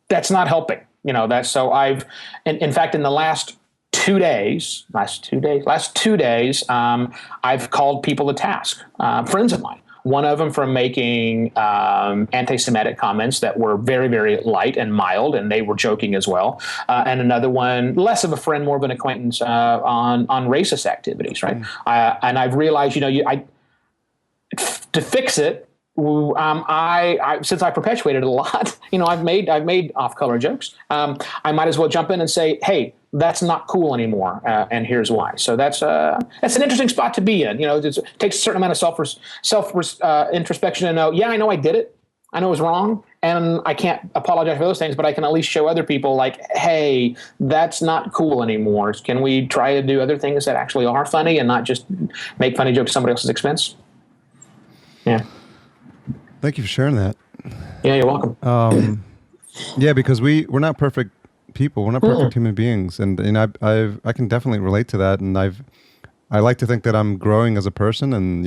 that's not helping. So I've, in fact, in the last 2 days, I've called people to task, friends of mine. One of them for making anti-Semitic comments that were very, very light and mild, and they were joking as well. And another one, less of a friend, more of an acquaintance, on racist activities, right? And I've realized, to fix it, since I perpetuated it a lot, I've made off-color jokes. I might as well jump in and say, "Hey, that's not cool anymore, and here's why." So that's an interesting spot to be in. It takes a certain amount of self introspection to know. Yeah, I know I did it. I know it was wrong, and I can't apologize for those things, but I can at least show other people, like, hey, that's not cool anymore. Can we try to do other things that actually are funny and not just make funny jokes at somebody else's expense? Yeah. Thank you for sharing that. Yeah, you're welcome. Yeah, because we're not perfect people. We're not perfect human beings, and I can definitely relate to that. And I like to think that I'm growing as a person, and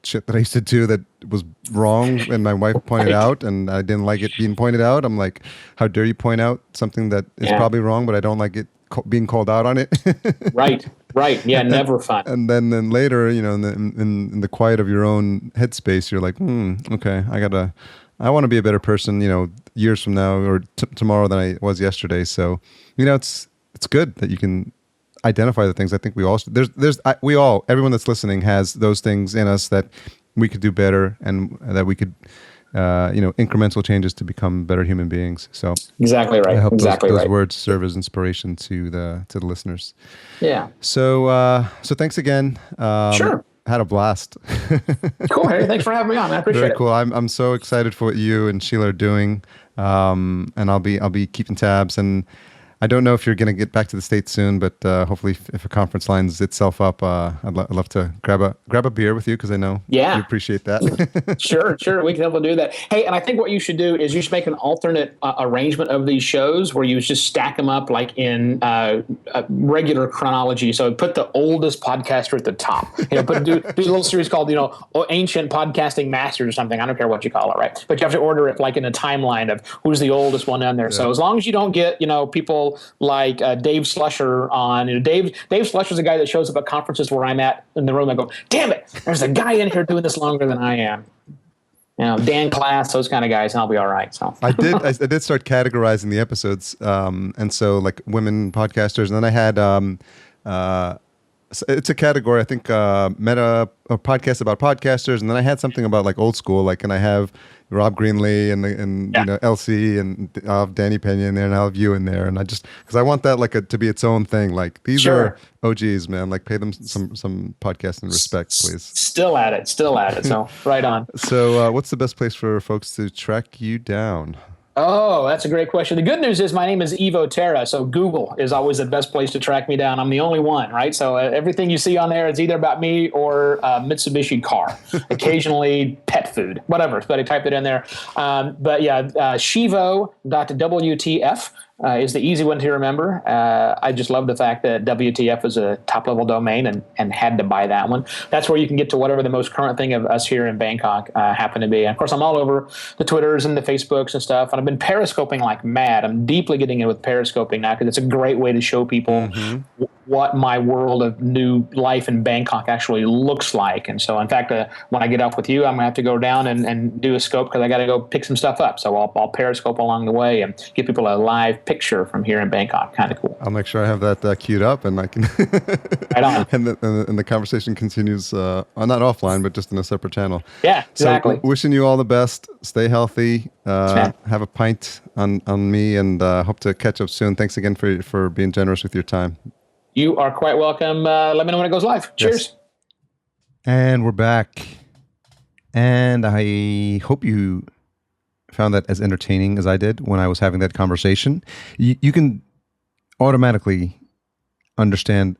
shit that I used to do that was wrong, and my wife pointed out, and I didn't like it being pointed out. I'm like, how dare you point out something that is probably wrong, but I don't like it being called out on it. Right. Yeah, never fun. And then later, in the quiet of your own headspace, you're like, okay, I want to be a better person, years from now or tomorrow than I was yesterday. So, it's good that you can identify the things. I think we all, everyone that's listening has those things in us that we could do better, and that we could, incremental changes to become better human beings. So exactly right. I hope exactly those right. words serve as inspiration to the listeners. Yeah. So thanks again. Sure. Had a blast. Cool, Harry. Thanks for having me on. I appreciate it. Very cool. I'm so excited for what you and Sheila are doing, and I'll be keeping tabs. And I don't know if you're going to get back to the States soon, but hopefully if a conference lines itself up, I'd love to grab a beer with you because I know you appreciate that. Sure. We can help do that. Hey, and I think what you should do is you should make an alternate arrangement of these shows where you just stack them up like in regular chronology. So put the oldest podcaster at the top. Do a little series called, Ancient Podcasting Masters or something. I don't care what you call it, right? But you have to order it like in a timeline of who's the oldest one on there. Yeah. So as long as you don't get, people like Dave Slusher on. Dave Slusher's a guy that shows up at conferences where I'm at in the room. I go, damn it, there's a guy in here doing this longer than I am. Dan Class, those kind of guys, and I'll be all right. So I did start categorizing the episodes, and so like women podcasters, and then I had it's a category I think meta a podcast about podcasters, and then I had something about like old school, like, and I have Rob Greenlee and LC and I'll have Danny Pena in there, and I'll have you in there, and I just because I want that like to be its own thing. Like these are OGs, man. Like pay them some podcasting respect, please. Still at it. So right on. So what's the best place for folks to track you down? Oh, that's a great question. The good news is my name is Evo Terra, so Google is always the best place to track me down. I'm the only one, right? So everything you see on there is either about me or a Mitsubishi car, occasionally pet food, whatever. But I type it in there. Shivo.wtf. Is the easy one to remember. I just love the fact that WTF is a top-level domain and had to buy that one. That's where you can get to whatever the most current thing of us here in Bangkok happen to be. And of course, I'm all over the Twitters and the Facebooks and stuff, and I've been periscoping like mad. I'm deeply getting in with periscoping now because it's a great way to show people what my world of new life in Bangkok actually looks like. And so, in fact, when I get off with you, I'm going to have to go down and do a scope because I got to go pick some stuff up. So I'll periscope along the way and give people a live picture from here in Bangkok. Kind of cool. I'll make sure I have that queued up, and I can. Right on. And the conversation continues not offline, but just in a separate channel. Yeah, exactly. So, wishing you all the best. Stay healthy. Have a pint on me, and hope to catch up soon. Thanks again for being generous with your time. You are quite welcome. Let me know when it goes live. Cheers. Yes. And we're back. And I hope you found that as entertaining as I did when I was having that conversation. You can automatically understand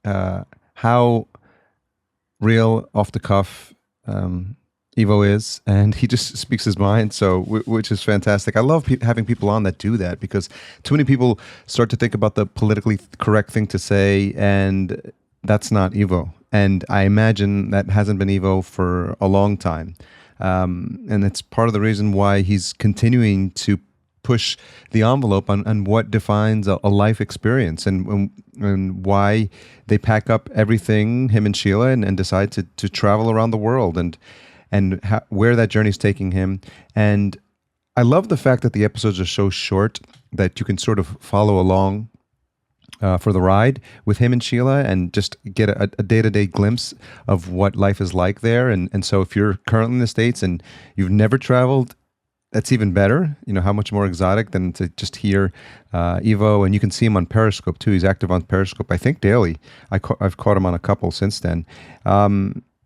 how real, off the cuff Evo is, and he just speaks his mind, so which is fantastic. I love having people on that do that, because too many people start to think about the politically correct thing to say, and that's not Evo. And I imagine that hasn't been Evo for a long time. And it's part of the reason why he's continuing to push the envelope on what defines a life experience, and why they pack up everything, him and Sheila, and decide to travel around the world, and where that journey is taking him. And I love the fact that the episodes are so short that you can sort of follow along for the ride with him and Sheila, and just get a day-to-day glimpse of what life is like there. And so if you're currently in the States and you've never traveled, that's even better. How much more exotic than to just hear Evo. And you can see him on Periscope too. He's active on Periscope, I think, daily. I've caught him on a couple since then.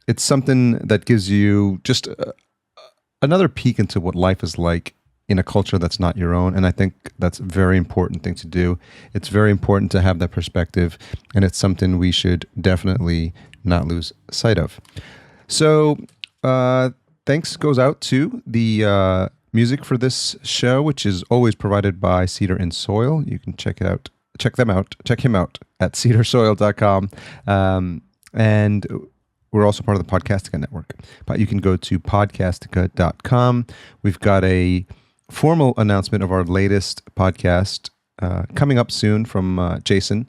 It's something that gives you just another peek into what life is like in a culture that's not your own. And I think that's a very important thing to do. It's very important to have that perspective, and it's something we should definitely not lose sight of. So thanks goes out to the music for this show, which is always provided by Cedar and Soil. You can check him out at cedarsoil.com. And we're also part of the Podcastica network, but you can go to podcastica.com. We've got a formal announcement of our latest podcast coming up soon from Jason.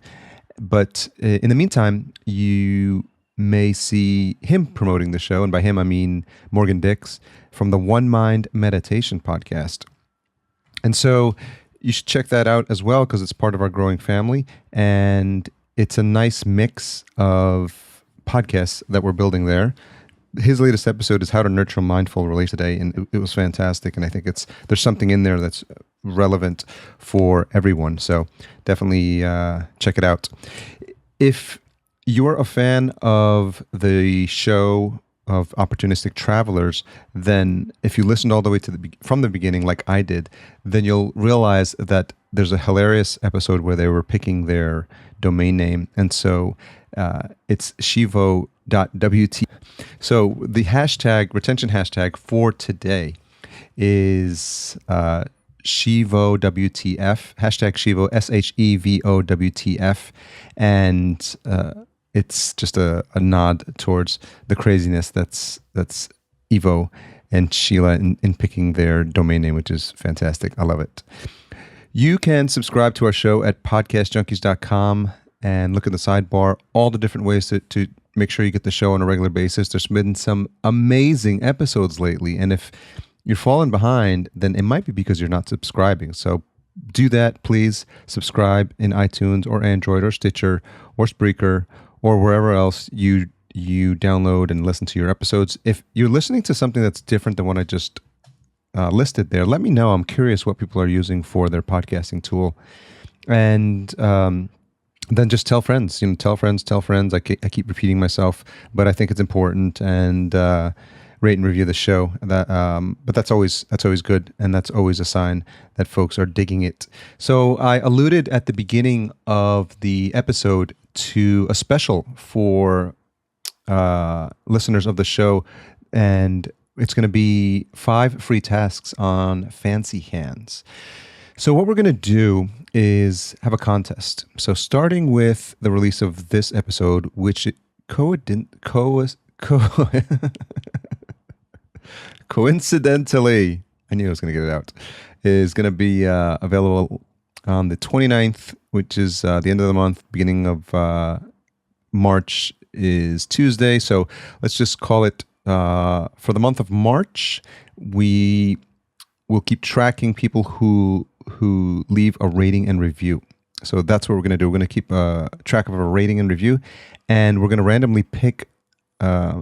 But in the meantime, you may see him promoting the show, and by him I mean Morgan Dix from the One Mind Meditation podcast. And so you should check that out as well, because it's part of our growing family, and it's a nice mix of podcasts that we're building there. His latest episode is How to Nurture a Mindful Relate Today, and it was fantastic, and I think there's something in there that's relevant for everyone, so definitely check it out. If you're a fan of the show of opportunistic travelers, then if you listened all the way to from the beginning, like I did, then you'll realize that there's a hilarious episode where they were picking their domain name, and so it's shivo.wt. So the retention hashtag for today is Shivo WTF, hashtag Shivo, SHEVOWTF, and it's just a nod towards the craziness that's Evo and Sheila in picking their domain name, which is fantastic. I love it. You can subscribe to our show at podcastjunkies.com and look at the sidebar, all the different ways to make sure you get the show on a regular basis. There's been some amazing episodes lately, and if you're falling behind, then it might be because you're not subscribing. So do that, please. Subscribe in iTunes or Android or Stitcher or Spreaker or wherever else you download and listen to your episodes. If you're listening to something that's different than what I just listed there, let me know. I'm curious what people are using for their podcasting tool. And then just tell friends. Tell friends. I keep repeating myself, but I think it's important. And rate and review the show. But that's always good, and that's always a sign that folks are digging it. So I alluded at the beginning of the episode to a special for listeners of the show, and it's going to be 5 free tasks on fancy hands. So what we're going to do is have a contest. So starting with the release of this episode, which coincidentally, I knew I was going to get it out, is going to be available on the 29th, which is the end of the month. Beginning of March is Tuesday. So let's just call it for the month of March. We will keep tracking people who leave a rating and review. So that's what we're going to do. We're going to keep track of a rating and review, and we're going to randomly pick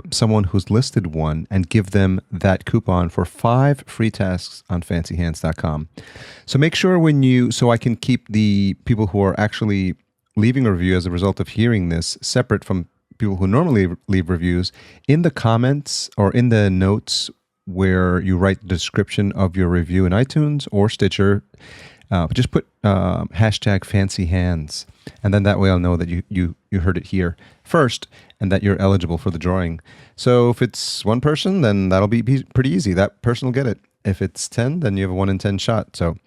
someone who's listed one and give them that coupon for 5 free tasks on fancyhands.com. So make sure so I can keep the people who are actually leaving a review as a result of hearing this separate from people who normally leave reviews, in the comments or in the notes where you write the description of your review in iTunes or Stitcher, just put hashtag fancy hands, and then that way I'll know that you heard it here first and that you're eligible for the drawing. So if it's one person, then that'll be pretty easy. That person will get it. If it's 10, then you have a 1 in 10 shot. So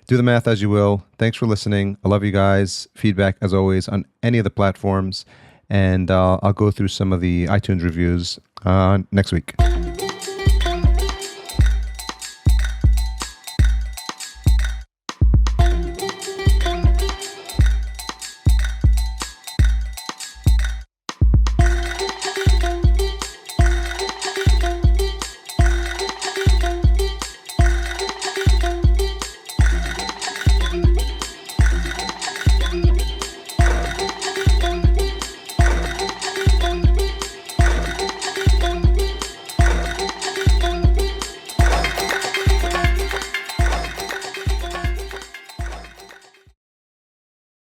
do the math as you will. Thanks for listening. I love you guys. Feedback, as always, on any of the platforms. And I'll go through some of the iTunes reviews next week.